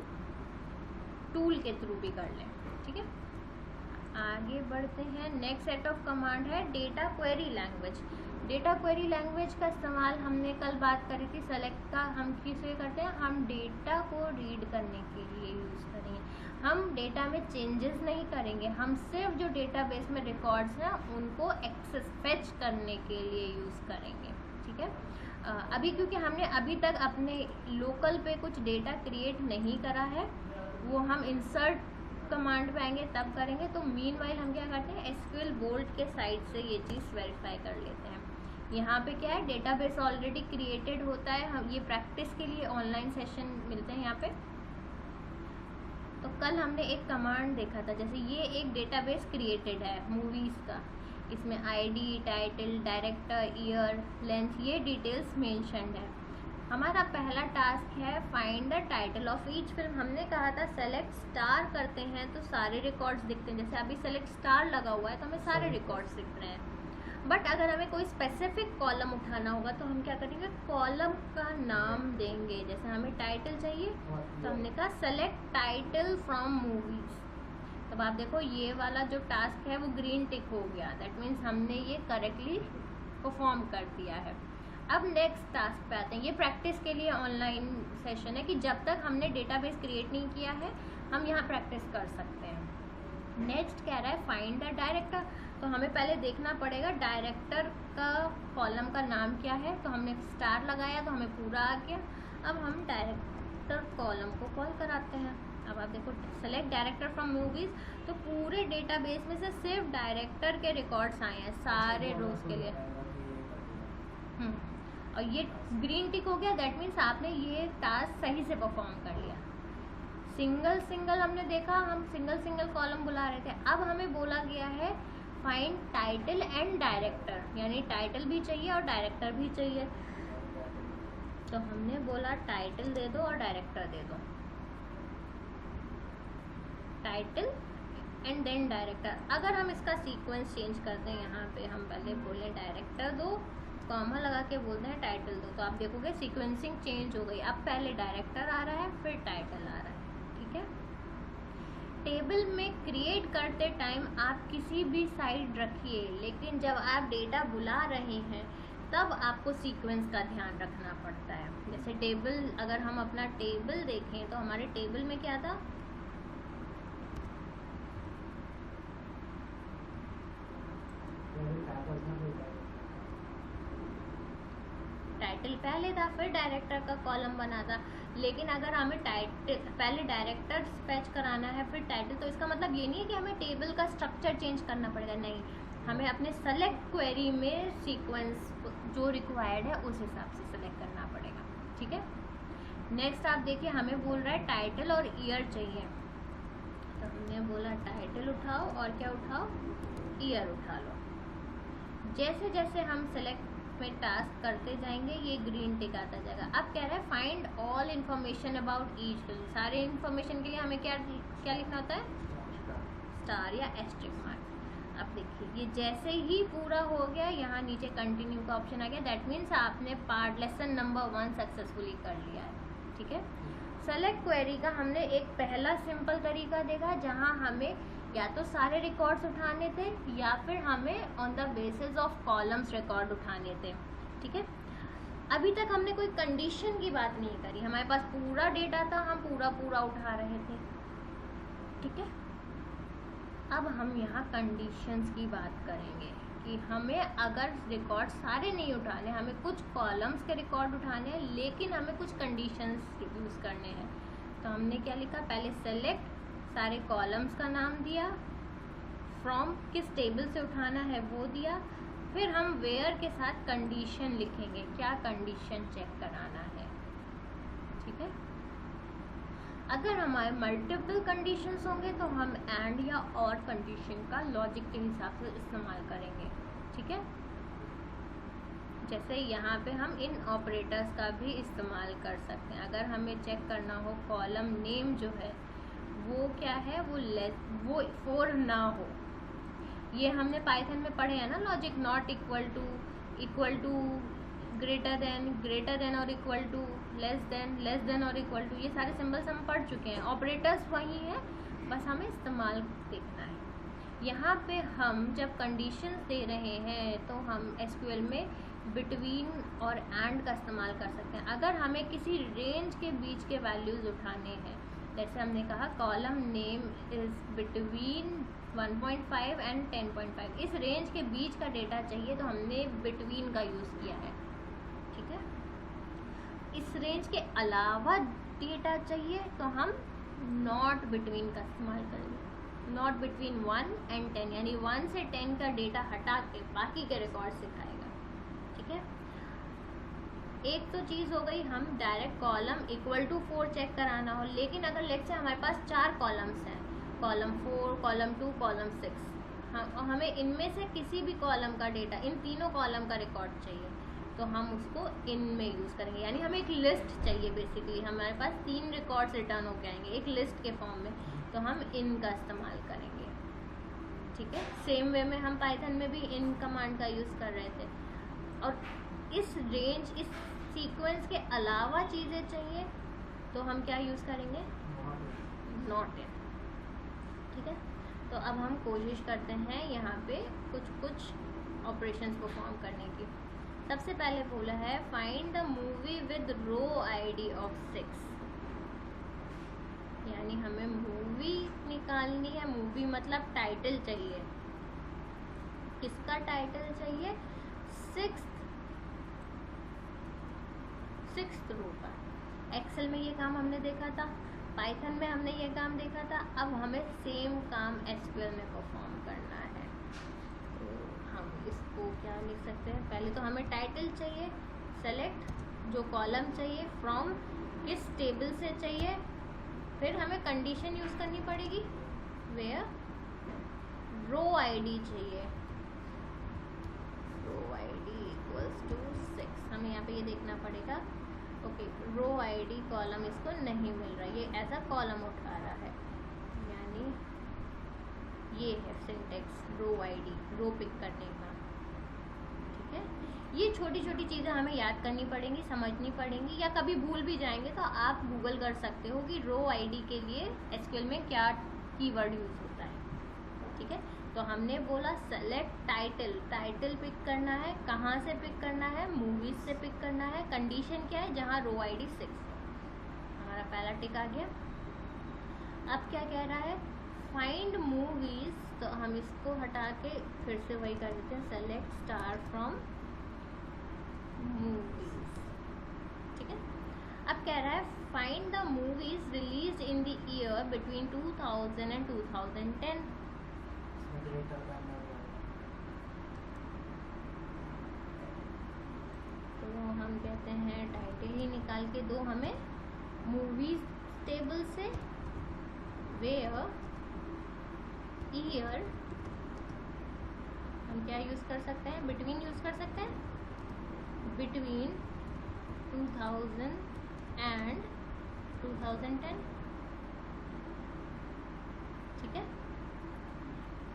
टूल के थ्रू भी कर लें। ठीक है, आगे बढ़ते हैं। नेक्स्ट सेट ऑफ कमांड है data query language. Data query language का इस्तेमाल हमने कल बात करी थी सेलेक्ट का। हम किसे करते हैं? हम डेटा को रीड करने के लिए यूज़ करेंगे। हम डेटा में चेंजेस नहीं करेंगे, हम सिर्फ जो डेटाबेस में रिकॉर्ड्स हैं उनको एक्सेस फेच करने के लिए यूज़ करेंगे। ठीक है, अभी क्योंकि हमने अभी तक अपने लोकल पे कुछ डेटा क्रिएट नहीं करा है, वो हम इंसर्ट कमांड पे आएंगे तब करेंगे। तो मीनवाइल हम क्या करते हैं, SQL बोल्ट के साइड से ये चीज़ वेरीफाई कर लेते हैं। यहाँ पे क्या है, डेटाबेस ऑलरेडी क्रिएटेड होता है। हम ये प्रैक्टिस के लिए ऑनलाइन सेशन मिलते हैं यहाँ पे। तो कल हमने एक कमांड देखा था, जैसे ये एक डेटाबेस क्रिएटेड है मूवीज़ का। इसमें ID, title, director, year, length, ये डिटेल्स मेंशन्ड है। हमारा पहला टास्क है find the title of each film. हमने कहा था सेलेक्ट स्टार करते हैं तो सारे रिकॉर्ड्स दिखते हैं। जैसे अभी सेलेक्ट स्टार लगा हुआ है तो हमें सारे रिकॉर्ड्स दिख रहे हैं। बट अगर हमें कोई स्पेसिफिक कॉलम उठाना होगा तो हम क्या करेंगे, कॉलम का नाम देंगे। जैसे हमें टाइटल चाहिए तो हमने कहा सेलेक्ट टाइटल फ्रॉम मूवीज। तब आप देखो ये वाला जो टास्क है वो ग्रीन टिक हो गया, दैट मीन्स हमने ये करेक्टली परफॉर्म कर दिया है। अब नेक्स्ट टास्क पे आते हैं। ये प्रैक्टिस के लिए ऑनलाइन सेशन है कि जब तक हमने डेटाबेस क्रिएट नहीं किया है हम यहाँ प्रैक्टिस कर सकते हैं। नेक्स्ट कह रहा है फाइंड द डायरेक्टर। तो हमें पहले देखना पड़ेगा डायरेक्टर का कॉलम का नाम क्या है। तो हमने स्टार लगाया तो हमें पूरा आ गया। अब हम डायरेक्टर कॉलम को कॉल कराते हैं। अब आप देखो सेलेक्ट डायरेक्टर फ्रॉम मूवीज, तो पूरे डेटाबेस में से सिर्फ डायरेक्टर के रिकॉर्ड्स आए हैं सारे रोज के लिए। और ये ग्रीन टिक हो गया, दैट मीन्स आपने ये टास्क सही से परफॉर्म कर लिया। सिंगल सिंगल हमने देखा, हम सिंगल सिंगल कॉलम बुला रहे थे, अब हमें बोला गया है फाइंड टाइटल एंड डायरेक्टर, यानी टाइटल भी चाहिए और डायरेक्टर भी चाहिए। तो हमने बोला टाइटल दे दो और डायरेक्टर दे दो, टाइटल एंड देन डायरेक्टर। अगर हम इसका सीक्वेंस चेंज करते हैं, यहाँ पे हम पहले बोले डायरेक्टर दो, कॉमा लगा के बोलते हैं टाइटल दो, तो आप देखोगे सीक्वेंसिंग चेंज हो गई। अब पहले डायरेक्टर आ रहा है, फिर टाइटल आ रहा है, ठीक है। टेबल में क्रिएट करते टाइम आप किसी भी साइड रखिए, लेकिन जब आप डेटा बुला रहे हैं तब आपको सीक्वेंस का ध्यान रखना पड़ता है। जैसे टेबल, अगर हम अपना टेबल देखें तो हमारे टेबल में क्या था, टाइटल पहले था, फिर डायरेक्टर का कॉलम बना था। लेकिन अगर हमें टाइटल पहले डायरेक्टर फैच कराना है फिर टाइटल, तो इसका मतलब ये नहीं है कि हमें टेबल का स्ट्रक्चर चेंज करना पड़ेगा, नहीं, हमें अपने सेलेक्ट क्वेरी में सीक्वेंस जो रिक्वायर्ड है उस हिसाब से सेलेक्ट करना पड़ेगा, ठीक है। नेक्स्ट आप देखिए, हमें बोल रहा है टाइटल और ईयर चाहिए, तो हमने बोला टाइटल उठाओ और क्या उठाओ, ईयर उठा लो। जैसे जैसे हम सेलेक्ट में टास्क करते जाएंगे ये ग्रीन टिक आता जाएगा। अब कह रहा है find all information about each film, सारे इन्फॉर्मेशन के लिए हमें क्या क्या लिखना होता है, स्टार या एस्ट्रिक मार्क। अब देखिए ये जैसे ही पूरा हो गया, यहाँ नीचे कंटिन्यू का ऑप्शन आ गया, दैट मीन्स आपने पार्ट लेसन नंबर 1 सक्सेसफुली कर लिया है, ठीक है। सेलेक्ट क्वेरी का हमने एक पहला सिंपल तरीका देखा, जहाँ हमें या तो सारे रिकॉर्ड्स उठाने थे या फिर हमें on the basis of columns record उठाने थे, ठीक है। अभी तक हमने कोई कंडीशन की बात नहीं करी, हमारे पास पूरा डेटा था, हम पूरा पूरा उठा रहे थे, ठीक है। अब हम यहाँ कंडीशंस की बात करेंगे कि हमें अगर रिकॉर्ड सारे नहीं उठाने, हमें कुछ कॉलम्स के रिकॉर्ड उठाने हैं, लेकिन हमें कुछ कंडीशंस यूज़ करने हैं। तो हमने क्या लिखा, पहले सेलेक्ट, सारे कॉलम्स का नाम दिया, फ्रॉम किस टेबल से उठाना है वो दिया, फिर हम वेयर के साथ कंडीशन लिखेंगे, क्या कंडीशन चेक कराना है, ठीक है। अगर हमारे मल्टीपल कंडीशंस होंगे तो हम एंड या और कंडीशन का लॉजिक के हिसाब से इस्तेमाल करेंगे, ठीक है। जैसे यहाँ पे हम इन ऑपरेटर्स का भी इस्तेमाल कर सकते हैं। अगर हमें चेक करना हो कॉलम नेम जो है वो क्या है, वो 4 ना हो, ये हमने पाइथन में पढ़े हैं ना, logic not equal to, greater than और इक्वल टू, लेस देन और इक्वल टू, ये सारे सिंबल्स हम पढ़ चुके हैं। ऑपरेटर्स वही हैं, बस हमें इस्तेमाल देखना है। यहाँ पे हम जब कंडीशंस दे रहे हैं तो हम एसक्यूएल में बिटवीन और एंड का इस्तेमाल कर सकते हैं। अगर हमें किसी रेंज के बीच के वैल्यूज़ उठाने हैं, जैसे हमने कहा column name is between 1.5 and 10.5, इस रेंज के बीच का डेटा चाहिए तो हमने बिटवीन का यूज़ किया है, ठीक है। इस रेंज के अलावा डेटा चाहिए तो हम नॉट बिटवीन का इस्तेमाल करेंगे, नॉट बिटवीन 1 एंड 10, यानी 1 से 10 का डेटा हटा के बाकी के रिकॉर्ड सिखाएगा, ठीक है। एक तो चीज़ हो गई, हम direct column equal to 4 check कराना हो, लेकिन अगर लेट्स से हमारे पास 4 कॉलम्स हैं, कॉलम 4, कॉलम 2, कॉलम 6, हाँ, और हमें इनमें से किसी भी कॉलम का डेटा, इन तीनों कॉलम का रिकॉर्ड चाहिए, तो हम उसको इनमें यूज़ करेंगे। यानी हमें एक लिस्ट चाहिए, बेसिकली हमारे पास 3 रिकॉर्ड्स रिटर्न होके आएंगे एक लिस्ट के फॉर्म में, तो हम इन का इस्तेमाल करेंगे, ठीक है। सेम वे में हम पाइथन में भी इन कमांड का यूज़ कर रहे थे। और इस रेंज, इस सीक्वेंस के अलावा चीज़ें चाहिए तो हम क्या यूज़ करेंगे, नॉट इन, ठीक है। तो अब हम कोशिश करते हैं यहाँ पे कुछ ऑपरेशंस परफॉर्म करने की। सबसे पहले बोला है find the movie with row ID of 6, यानी हमें मूवी निकालनी है। मूवी मतलब टाइटल चाहिए, किसका टाइटल चाहिए, 6th रो का। एक्सेल में ये काम हमने देखा था, पाइथन में हमने ये काम देखा था। अब हमें सेम काम एसक्यूएल में परफॉर्म करना है। तो हम इसको क्या लिख सकते हैं, पहले तो हमें टाइटल चाहिए, सेलेक्ट जो कॉलम चाहिए फ्रॉम किस टेबल से चाहिए, फिर हमें कंडीशन यूज़ करनी पड़ेगी वेयर रो आईडी चाहिए, रो आईडी इक्वल्स टू 6। हमें यहाँ पे ये देखना पड़ेगा, ओके रो आईडी कॉलम इसको नहीं मिल रहा, ये ऐसा कॉलम उठा रहा है, यानी ये है सिंटेक्स रो आईडी, रो पिक करने का। ठीक है, ये छोटी छोटी चीज़ें हमें याद करनी पड़ेंगी, समझनी पड़ेंगी, या कभी भूल भी जाएंगे तो आप गूगल कर सकते हो कि रो आईडी के लिए एसक्यूएल में क्या कीवर्ड यूज़ होता है। ठीक है, तो हमने बोला सेलेक्ट टाइटल, टाइटल पिक करना है, कहाँ से पिक करना है, मूवीज से पिक करना है, कंडीशन क्या है जहाँ रो आईडी 6 है। हमारा पहला टिक आ गया। अब क्या कह रहा है, फाइंड मूवीज, तो हम इसको हटा के फिर से वही कर देते हैं, सेलेक्ट स्टार फ्रॉम मूवीज। ठीक है, अब कह रहा है find the movies release in the year between 2000 and 2010। तो हम कहते हैं टाइटल ही निकाल के दो हमें मूवीज टेबल से, वेयर ईयर हम क्या यूज़ कर सकते हैं, बिटवीन यूज़ कर सकते हैं, बिटवीन 2000 एंड 2010। ठीक है,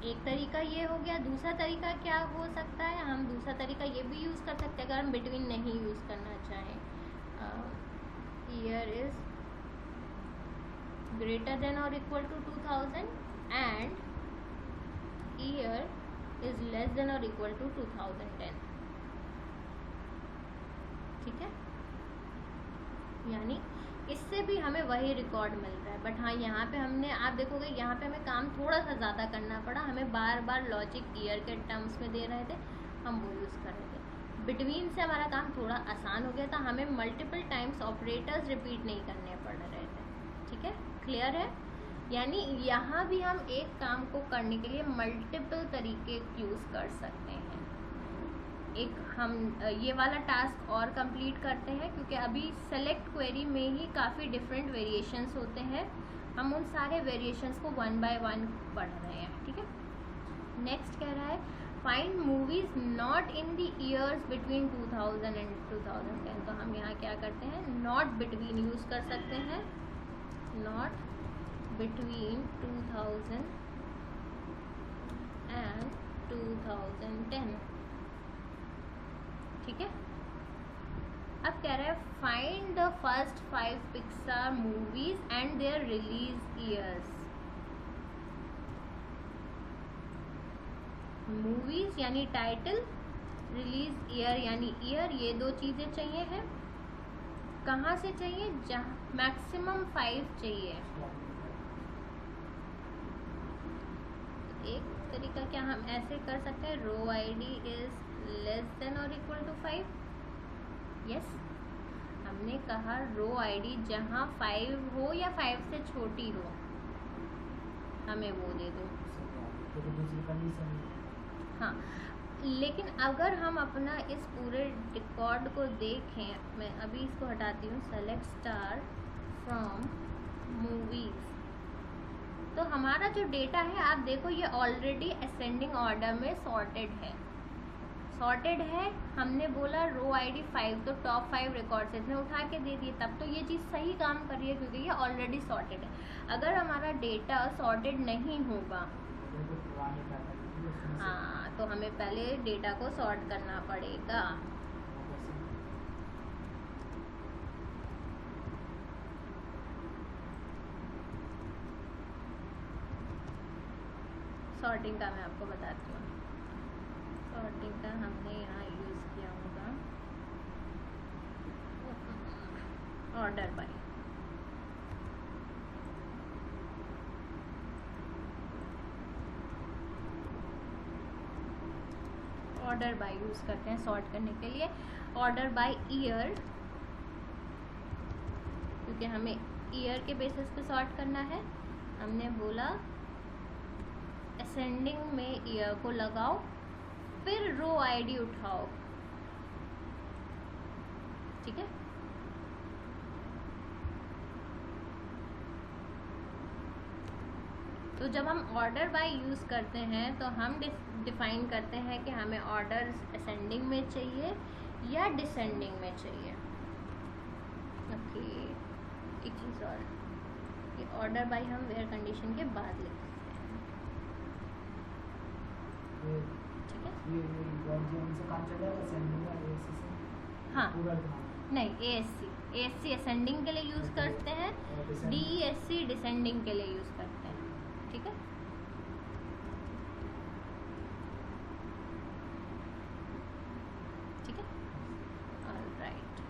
एक तरीका ये हो गया। दूसरा तरीका क्या हो सकता है, हम दूसरा तरीका ये भी यूज़ कर सकते हैं अगर हम बिटवीन नहीं यूज़ करना चाहें, ईयर इज ग्रेटर देन और equal to 2000 and year is less than और इक्वल टू 2010। ठीक है, यानी इससे भी हमें वही रिकॉर्ड मिल रहा है, बट हाँ यहाँ पे हमने, आप देखोगे यहाँ पे हमें काम थोड़ा सा ज़्यादा करना पड़ा, हमें बार बार लॉजिक ईयर के टर्म्स में दे रहे थे, हम वो यूज़ कर रहे थे। बिटवीन से हमारा काम थोड़ा आसान हो गया था, हमें मल्टीपल टाइम्स ऑपरेटर्स रिपीट नहीं करने पड़ रहे थे। ठीक है, क्लियर है, यानी यहाँ भी हम एक काम को करने के लिए मल्टीपल तरीके यूज़ कर सकते हैं। एक हम ये वाला टास्क और कंप्लीट करते हैं, क्योंकि अभी सेलेक्ट क्वेरी में ही काफ़ी डिफरेंट वेरिएशंस होते हैं, हम उन सारे वेरिएशंस को 1 बाय 1 पढ़ रहे हैं। ठीक है, नेक्स्ट कह रहा है find movies not in the years between 2000 and 2010। तो हम यहाँ क्या करते हैं, नॉट बिटवीन यूज़ कर सकते हैं, नॉट बिटवीन 2000 एंड 2010। ठीक है, अब कह रहा है find the first 5 Pixar movies and their release years. Movies यानी टाइटल, रिलीज ईयर यानी ईयर, ये दो चीज़ें चाहिए हैं। कहाँ से चाहिए, जहाँ मैक्सिमम 5 चाहिए। एक तरीका क्या हम ऐसे कर सकते हैं, रो आईडी इज लेस देन और इक्वल टू 5। यस, हमने कहा रो आईडी जहाँ 5 हो या 5 से छोटी हो, हमें वो दे दो। हाँ, लेकिन अगर हम अपना इस पूरे रिकॉर्ड को देखें, मैं अभी इसको हटाती हूँ, सेलेक्ट स्टार फ्रॉम मूवीज, तो हमारा जो डेटा है आप देखो ये ऑलरेडी असेंडिंग ऑर्डर में सॉर्टेड है। हमने बोला रो आईडी 5, तो टॉप 5 रिकॉर्ड्स इसने उठा के दे दिए, तब तो ये चीज़ सही काम कर रही है क्योंकि ये ऑलरेडी सॉर्टेड है। अगर हमारा डेटा सॉर्टेड नहीं होगा, हाँ, तो हमें पहले डेटा को सॉर्ट करना पड़ेगा। सॉर्टिंग का मैं आपको बताती हूँ। सॉर्टिंग का हमने यहाँ यूज़ किया होगा order by. Order by use करते हैं सॉर्ट करने के लिए। ऑर्डर बाय ईयर क्योंकि हमें ईयर के बेसिस पे सॉर्ट करना है। हमने बोला असेंडिंग में ईयर को लगाओ, फिर रो आईडी उठाओ, ठीक है। तो जब हम ऑर्डर बाय यूज़ करते हैं तो हम डिफाइन करते हैं कि हमें ऑर्डर असेंडिंग में चाहिए या डिसेंडिंग में चाहिए। ओके, एक चीज़ और, ये ऑर्डर बाय हम वेयर कंडीशन के बाद लिखते हैं, ठीक है। से काम चल रहा है असेंडिंग का ASC से हाँ पूरा नहीं, ASC असेंडिंग के लिए यूज़ करते हैं, DESC डिसेंडिंग के लिए यूज़ करते हैं, ठीक है। ठीक है, ऑलराइट।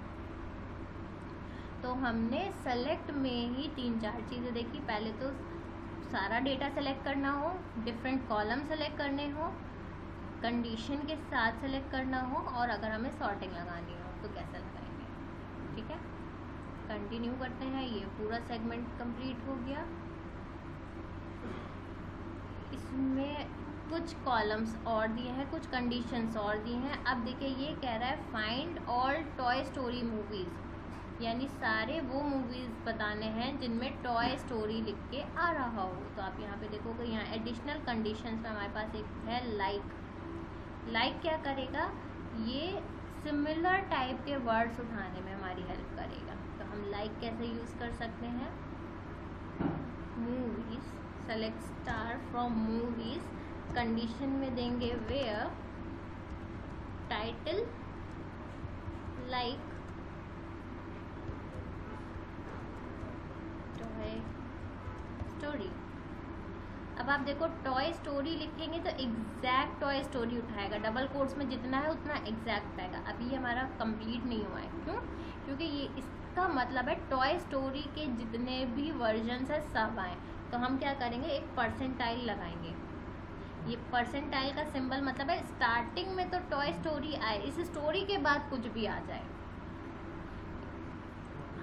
तो हमने सेलेक्ट में ही 3-4 चीज़ें देखी। पहले तो सारा डेटा सेलेक्ट करना हो, डिफरेंट कॉलम सेलेक्ट करने हो, कंडीशन के साथ सेलेक्ट करना हो, और अगर हमें सॉर्टिंग लगानी हो तो कैसे लगाएंगे, ठीक है। कंटिन्यू करते हैं। ये पूरा सेगमेंट कंप्लीट हो गया। इसमें कुछ कॉलम्स और दिए हैं, कुछ कंडीशंस और दिए हैं। अब देखिए ये कह रहा है find all toy story movies, यानी सारे वो मूवीज़ बताने हैं जिनमें टॉय स्टोरी लिख के आ रहा हो। तो आप यहाँ पे देखोगे, यहाँ एडिशनल कंडीशंस में हमारे पास एक है लाइक क्या करेगा, ये सिमिलर टाइप के वर्ड्स उठाने में हमारी हेल्प करेगा। तो हम लाइक कैसे यूज़ कर सकते हैं, movies, select star from movies, condition में देंगे where title like Toy Story. अब आप देखो टॉय स्टोरी लिखेंगे तो एग्जैक्ट टॉय स्टोरी उठाएगा, डबल कोट्स में जितना है उतना एग्जैक्ट आएगा। अभी ये हमारा कंप्लीट नहीं हुआ है, क्यों? क्योंकि ये इसका मतलब है टॉय स्टोरी के जितने भी वर्जन्स है सब आए। तो हम क्या करेंगे, एक परसेंटाइल लगाएंगे। ये परसेंटाइल का सिंबल मतलब है स्टार्टिंग में तो टॉय स्टोरी आए, इस स्टोरी के बाद कुछ भी आ जाए।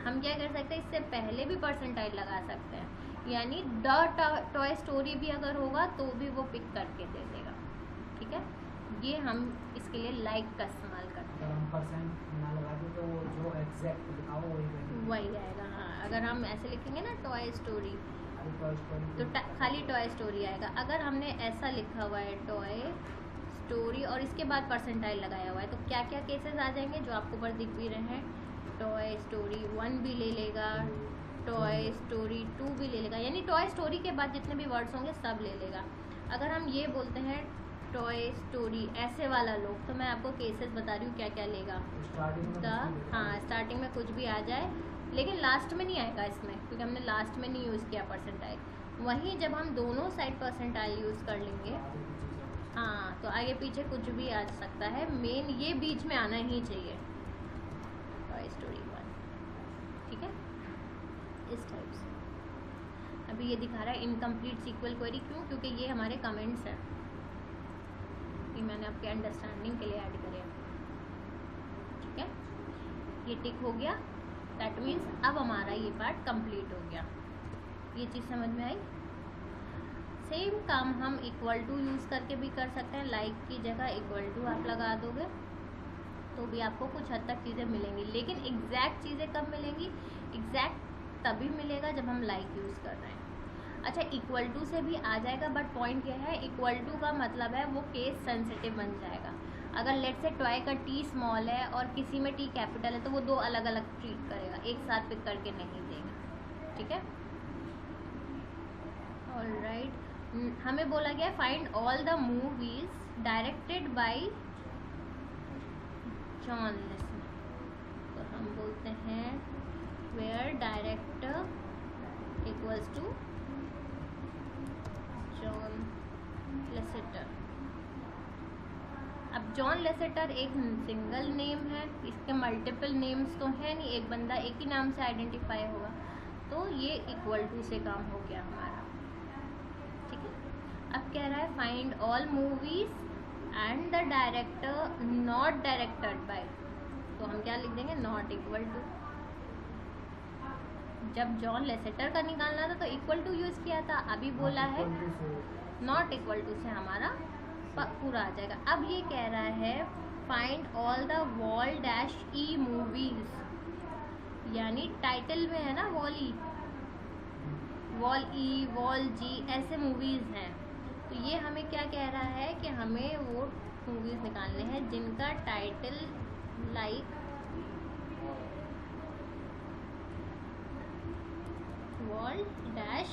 हम क्या कर सकते हैं, इससे पहले भी परसेंटाइल लगा सकते हैं, यानी द टॉय स्टोरी भी अगर होगा तो भी वो पिक करके दे देगा, ठीक है। ये हम इसके लिए लाइक का इस्तेमाल करते हैं। अगर हम परसेंट ना लगा दे तो जो एग्जैक्ट लिखा हो वही आएगा। हाँ, अगर हम ऐसे लिखेंगे ना टॉय स्टोरी तो तो खाली टॉय स्टोरी आएगा। अगर हमने ऐसा लिखा हुआ है टॉय स्टोरी और इसके बाद परसेंटाइल लगाया हुआ है, तो क्या क्या केसेस आ जाएंगे जो आपको ऊपर दिख भी रहे हैं। टॉय स्टोरी 1 भी ले लेगा, टॉय स्टोरी 2 भी ले लेगा, यानी टॉय स्टोरी के बाद जितने भी वर्ड्स होंगे सब ले लेगा। अगर हम ये बोलते हैं टॉय स्टोरी ऐसे वाला लो, तो मैं आपको केसेस बता रही हूँ क्या क्या लेगा। हाँ, स्टार्टिंग में कुछ भी आ जाए, लेकिन लास्ट में नहीं आएगा इसमें, क्योंकि हमने लास्ट में नहीं यूज़ किया परसेंटाइल। वहीं जब हम दोनों साइड परसेंटाइल यूज़ कर लेंगे, हाँ, तो आगे पीछे कुछ भी आ सकता है, मेन ये बीच में आना ही चाहिए, टॉय स्टोरी 1, ठीक है, इस टाइप से। अभी ये दिखा रहा है इनकम्प्लीट सीक्वल क्वेरी, क्यों? क्योंकि ये हमारे कमेंट्स हैं, ये मैंने आपके अंडरस्टैंडिंग के लिए ऐड करे हैं, ठीक है। ये टिक हो गया, दैट मीन्स अब हमारा ये पार्ट कंप्लीट हो गया। ये चीज़ समझ में आई। सेम काम हम इक्वल टू यूज़ करके भी कर सकते हैं। लाइक की जगह इक्वल टू आप लगा दोगे तो भी आपको कुछ हद तक चीज़ें मिलेंगी, लेकिन एग्जैक्ट चीज़ें कब मिलेंगी? एग्जैक्ट तभी मिलेगा जब हम लाइक यूज़ कर रहे हैं। अच्छा, इक्वल टू से भी आ जाएगा, बट पॉइंट यह है इक्वल टू का मतलब है वो केस सेंसिटिव बन जाएगा। अगर लेट से टॉय का टी स्मॉल है और किसी में टी कैपिटल है तो वो दो अलग अलग ट्रीट करेगा, एक साथ पिक करके नहीं देगा, ठीक है। ऑलराइट, हमें बोला गया find all the movies directed by John Lasseter. तो हम बोलते हैं where director equals to John Lasseter. अब जॉन लेसेटर एक सिंगल नेम है, इसके मल्टीपल नेम्स तो है नहीं, एक बंदा एक ही नाम से आइडेंटिफाई होगा, तो ये इक्वल टू से काम हो गया हमारा, ठीक है। अब कह रहा है find all movies and the director not directed by, तो हम क्या लिख देंगे, नॉट इक्वल टू, जब जॉन लेसेटर का निकालना था तो इक्वल टू यूज़ किया था, अभी बोला है नॉट इक्वल टू से हमारा पूरा आ जाएगा। अब ये कह रहा है find all the wall dash E movies, यानी टाइटल में है ना Wall E, Wall E, wall जी, ऐसे मूवीज़ हैं। तो ये हमें क्या कह रहा है कि हमें वो मूवीज़ निकालने हैं जिनका title like wall dash,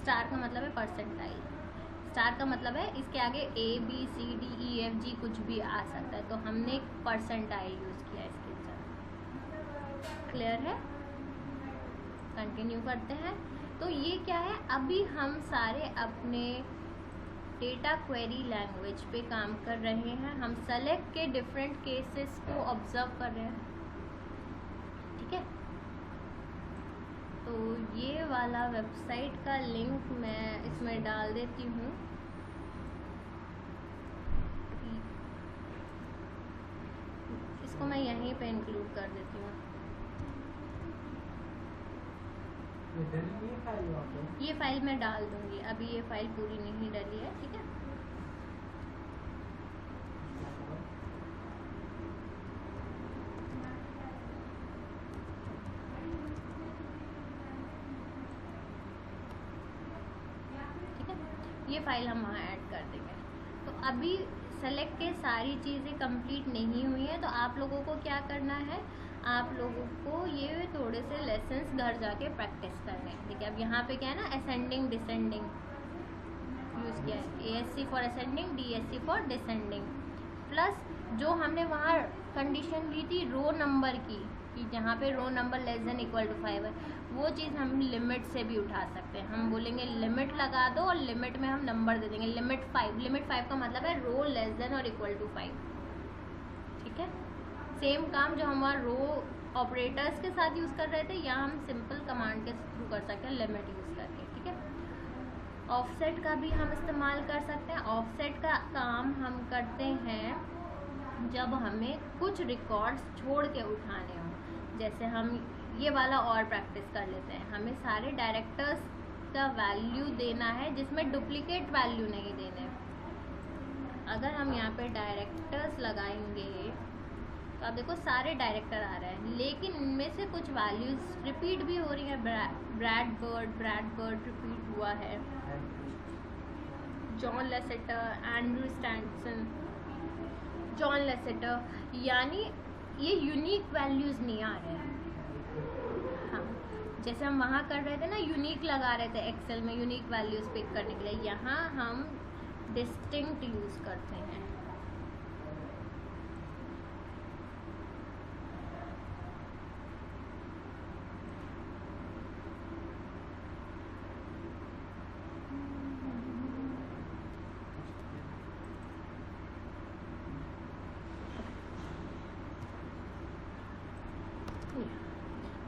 star का मतलब है परसेंटाइल, स्टार का मतलब है इसके आगे ABCDEFG कुछ भी आ सकता है, तो हमने एक परसेंटाइल यूज़ किया इसके साथ। क्लियर है? कंटिन्यू करते हैं। तो ये क्या है, अभी हम सारे अपने डेटा क्वेरी लैंग्वेज पे काम कर रहे हैं, हम सेलेक्ट के डिफरेंट केसेस को ऑब्जर्व कर रहे हैं, ठीक है। तो ये वाला वेबसाइट का लिंक मैं इसमें डाल देती हूँ। इसको मैं यहीं पे इंक्लूड कर देती हूँ। ये फाइल मैं डाल दूँगी, अभी ये फाइल पूरी नहीं डली है, ठीक है। ये फाइल हम वहाँ ऐड कर देंगे। तो अभी सेलेक्ट के सारी चीज़ें कंप्लीट नहीं हुई हैं, तो आप लोगों को क्या करना है, आप लोगों को ये थोड़े से लेसन्स घर जाके प्रैक्टिस करने हैं। देखिए अब यहाँ पे क्या है ना, असेंडिंग डिसेंडिंग यूज़ किया है, ASC for ascending, DSC for descending, plus जो हमने वहाँ कंडीशन ली थी रो नंबर की, कि जहाँ पे row number less than equal to 5 है, वो चीज़ हम लिमिट से भी उठा सकते हैं। हम बोलेंगे लिमिट लगा दो और लिमिट में हम नंबर दे देंगे लिमिट 5। लिमिट 5 का मतलब है रो लेस देन और इक्वल टू 5, ठीक है। सेम काम जो हम वहाँ रो ऑपरेटर्स के साथ यूज़ कर रहे थे, यहाँ हम सिंपल कमांड के थ्रू कर सकते हैं लिमिट यूज़ करके, ठीक है। ऑफसेट का भी हम इस्तेमाल कर सकते हैं। ऑफसेट का काम हम करते हैं जब हमें कुछ रिकॉर्ड्स छोड़ के उठाने हों। जैसे हम ये वाला और प्रैक्टिस कर लेते हैं, हमें सारे डायरेक्टर्स का वैल्यू देना है जिसमें डुप्लीकेट वैल्यू नहीं देने। अगर हम यहाँ पे डायरेक्टर्स लगाएंगे तो आप देखो सारे डायरेक्टर आ रहे हैं, लेकिन इनमें से कुछ वैल्यूज रिपीट भी हो रही है। ब्रैड बर्ड रिपीट हुआ है, जॉन लेसेटर, एंड्रू स्टैंडसन, जॉन लेसेटर, यानी ये यूनिक वैल्यूज़ नहीं आ रहे हैं। हाँ, जैसे हम वहाँ कर रहे थे ना, यूनिक लगा रहे थे एक्सेल में यूनिक वैल्यूज़ पिक करने के लिए, यहाँ हम डिस्टिंक्ट यूज़ करते हैं।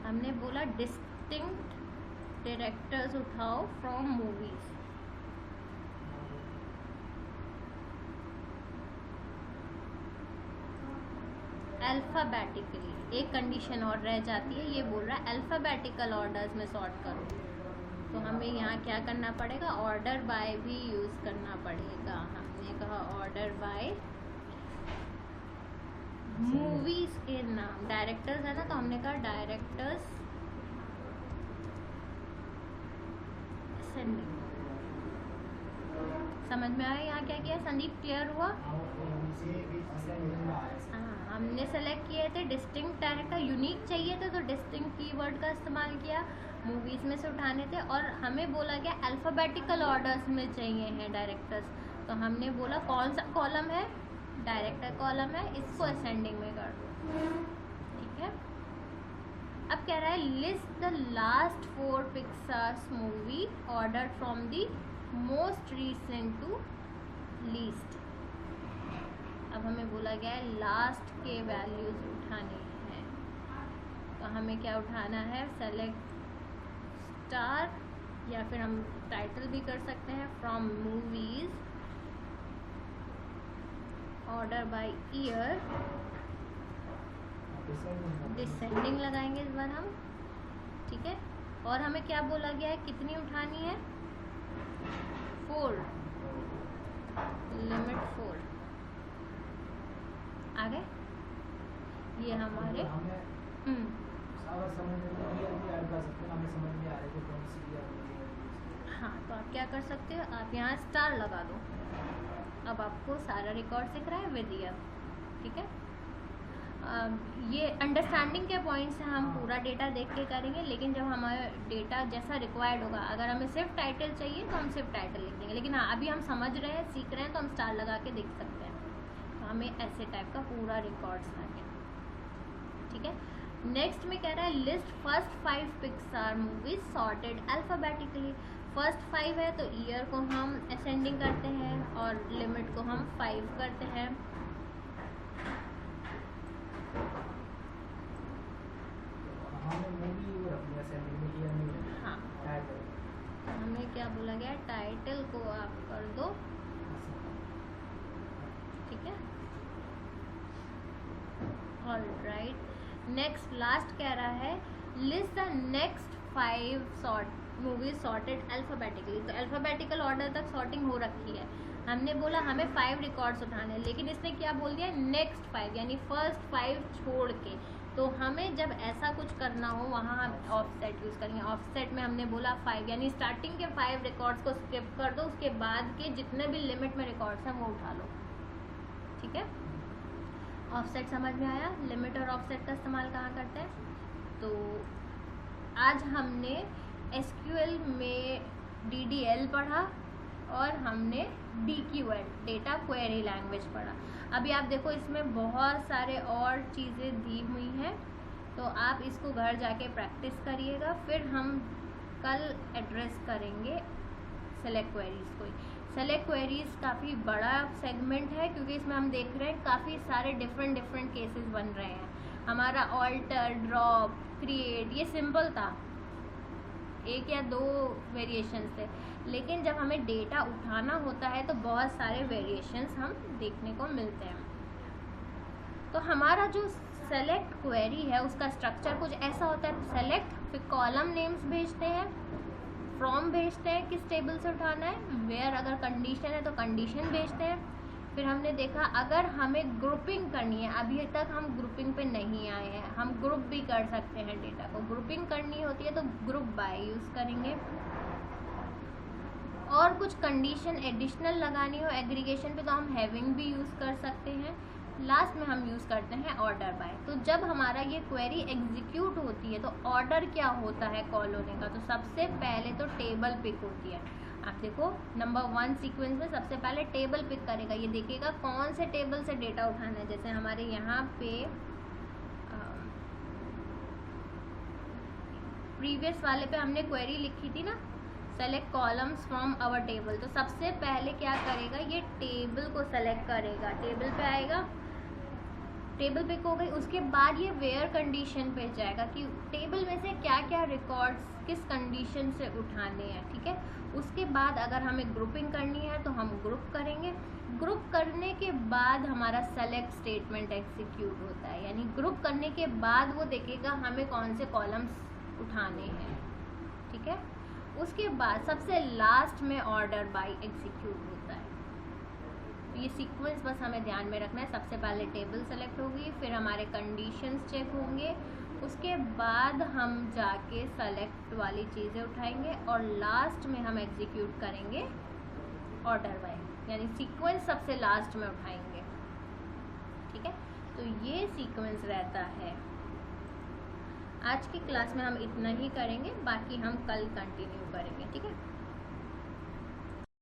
हमने बोला डिस्टिंक्ट डायरेक्टर्स उठाओ फ्रॉम मूवीज। अल्फ़ाबेटिकली एक कंडीशन और रह जाती है, ये बोल रहा है अल्फ़ाबेटिकल ऑर्डर्स में सॉर्ट करो। तो हमें यहाँ क्या करना पड़ेगा, ऑर्डर बाय भी यूज़ करना पड़ेगा। हमने कहा ऑर्डर बाय मूवीज के नाम, डायरेक्टर्स है ना, तो हमने कहा डायरेक्टर्स असेंडिंग। समझ में आया यहाँ क्या किया संदीप, क्लियर हुआ? हाँ, हमने सेलेक्ट किए थे डिस्टिंक्ट डायरेक्टर, यूनिक चाहिए थे तो डिस्टिंक्ट कीवर्ड का इस्तेमाल किया, मूवीज में से उठाने थे, और हमें बोला गया अल्फ़ाबेटिकल ऑर्डर्स में चाहिए हैं डायरेक्टर्स, तो हमने बोला कौन सा कॉलम है, डायरेक्टर कॉलम है, इसको असेंडिंग में कर दो, ठीक है। अब कह रहा है list the last 4 Pixar's movie order from the most recent to least. अब हमें बोला गया है लास्ट के वैल्यूज उठाने हैं, तो हमें क्या उठाना है, सेलेक्ट स्टार, या फिर हम टाइटल भी कर सकते हैं, from movies order by year, descending लगाएंगे इस बार हम, ठीक है। और हमें क्या बोला गया है, कितनी उठानी है, 4, लिमिट 4 आ गए ये हमारे। हमें अगर समझ में नहीं आ रही ऐड कर सकते हैं, हमें समझ में आ रही है कौन सी है। हाँ, तो आप क्या कर सकते हो, आप यहाँ स्टार लगा दो। अब आपको सारा रिकॉर्ड दिख रहा है विद ईयर, ठीक है। ये अंडरस्टैंडिंग के पॉइंट से हम पूरा डेटा देख के करेंगे, लेकिन जब हमारा डेटा जैसा रिक्वायर्ड होगा, अगर हमें सिर्फ टाइटल चाहिए तो हम सिर्फ टाइटल लिख देंगे, लेकिन हाँ अभी हम समझ रहे हैं, सीख रहे हैं, तो हम स्टार लगा के देख सकते हैं। तो हमें ऐसे टाइप का पूरा रिकॉर्ड्स चाहिए, ठीक है। नेक्स्ट में कह रहा है list first 5 Pixar movies sorted alphabetically. First 5 है तो ईयर को हम असेंडिंग करते हैं और लिमिट को हम 5 करते हैं। हाँ, हमें क्या बोला गया, टाइटल को आप कर दो, ठीक है। ऑलराइट, नेक्स्ट लास्ट कह रहा है list the next 5 movies sorted alphabetically. तो अल्फाबेटिकल ऑर्डर तक सॉर्टिंग हो रखी है, हमने बोला हमें 5 रिकॉर्ड्स उठाने, लेकिन इसने क्या बोल दिया, नेक्स्ट 5, यानी फर्स्ट 5 छोड़ के। तो हमें जब ऐसा कुछ करना हो वहाँ हम ऑफसेट यूज़ करेंगे। ऑफसेट में हमने बोला 5, यानी स्टार्टिंग के 5 रिकॉर्ड्स को स्किप कर दो, उसके बाद के जितने भी लिमिट में रिकॉर्ड्स हैं वो उठा लो, ठीक है। ऑफसेट समझ में आया, लिमिट और ऑफसेट का इस्तेमाल कहाँ करते हैं। तो आज हमने एसक्यूएल में DDL पढ़ा और हमने DQL डेटा क्वेरी लैंग्वेज पढ़ा। अभी आप देखो इसमें बहुत सारे और चीज़ें दी हुई हैं, तो आप इसको घर जाके प्रैक्टिस करिएगा। फिर हम कल एड्रेस करेंगे सेलेक्ट क्वेरीज को। सेलेक्ट क्वेरीज काफ़ी बड़ा सेगमेंट है, क्योंकि इसमें हम देख रहे हैं काफ़ी सारे डिफरेंट केसेस बन रहे हैं। हमारा ऑल्टर, ड्रॉप, क्रिएट ये सिंपल था, 1 या 2 वेरिएशंस थे, लेकिन जब हमें डेटा उठाना होता है तो बहुत सारे वेरिएशंस हम देखने को मिलते हैं। तो हमारा जो सेलेक्ट क्वेरी है उसका स्ट्रक्चर कुछ ऐसा होता है, सेलेक्ट, फिर कॉलम नेम्स भेजते हैं, फ्रॉम भेजते हैं किस टेबल से उठाना है, वेयर अगर कंडीशन है तो कंडीशन भेजते हैं। फिर हमने देखा अगर हमें ग्रुपिंग करनी है, अभी तक हम ग्रुपिंग पे नहीं आए हैं, हम ग्रुप भी कर सकते हैं डेटा को। ग्रुपिंग करनी होती है तो ग्रुप बाय यूज़ करेंगे। और कुछ कंडीशन एडिशनल लगानी हो एग्रीगेशन पे तो हम हैविंग भी यूज़ कर सकते हैं। लास्ट में हम यूज़ करते हैं ऑर्डर बाय। तो जब हमारा ये क्वेरी एग्जीक्यूट होती है तो ऑर्डर क्या होता है कॉल होने का, तो सबसे पहले तो टेबल पिक होती है। आप देखो नंबर 1 सीक्वेंस में सबसे पहले टेबल पिक करेगा, ये देखेगा कौन से टेबल से डेटा उठाना है। जैसे हमारे यहाँ पे प्रीवियस वाले पे हमने क्वेरी लिखी थी ना, select columns from our table. तो सबसे पहले क्या करेगा, ये टेबल को सेलेक्ट करेगा, टेबल पे आएगा, टेबल पिक हो गई। उसके बाद ये वेयर कंडीशन पे जाएगा कि टेबल में से क्या क्या रिकॉर्ड्स किस कंडीशन से उठाने हैं, ठीक है। उसके बाद अगर हमें ग्रुपिंग करनी है तो हम ग्रुप करेंगे। ग्रुप करने के बाद हमारा सेलेक्ट स्टेटमेंट एग्जीक्यूट होता है, यानी ग्रुप करने के बाद वो देखेगा हमें कौन से कॉलम्स उठाने हैं, ठीक है। उसके बाद सबसे लास्ट में ऑर्डर बाय एग्जीक्यूट होता है। तो ये सीक्वेंस बस हमें ध्यान में रखना है। सबसे पहले टेबल सेलेक्ट होगी, फिर हमारे कंडीशंस चेक होंगे, उसके बाद हम जाके सेलेक्ट वाली चीज़ें उठाएंगे और लास्ट में हम एग्जीक्यूट करेंगे ऑर्डर बाय, यानी सीक्वेंस सबसे लास्ट में उठाएंगे, ठीक है। तो ये सीक्वेंस रहता है। आज की क्लास में हम इतना ही करेंगे, बाकी हम कल कंटिन्यू करेंगे, ठीक है।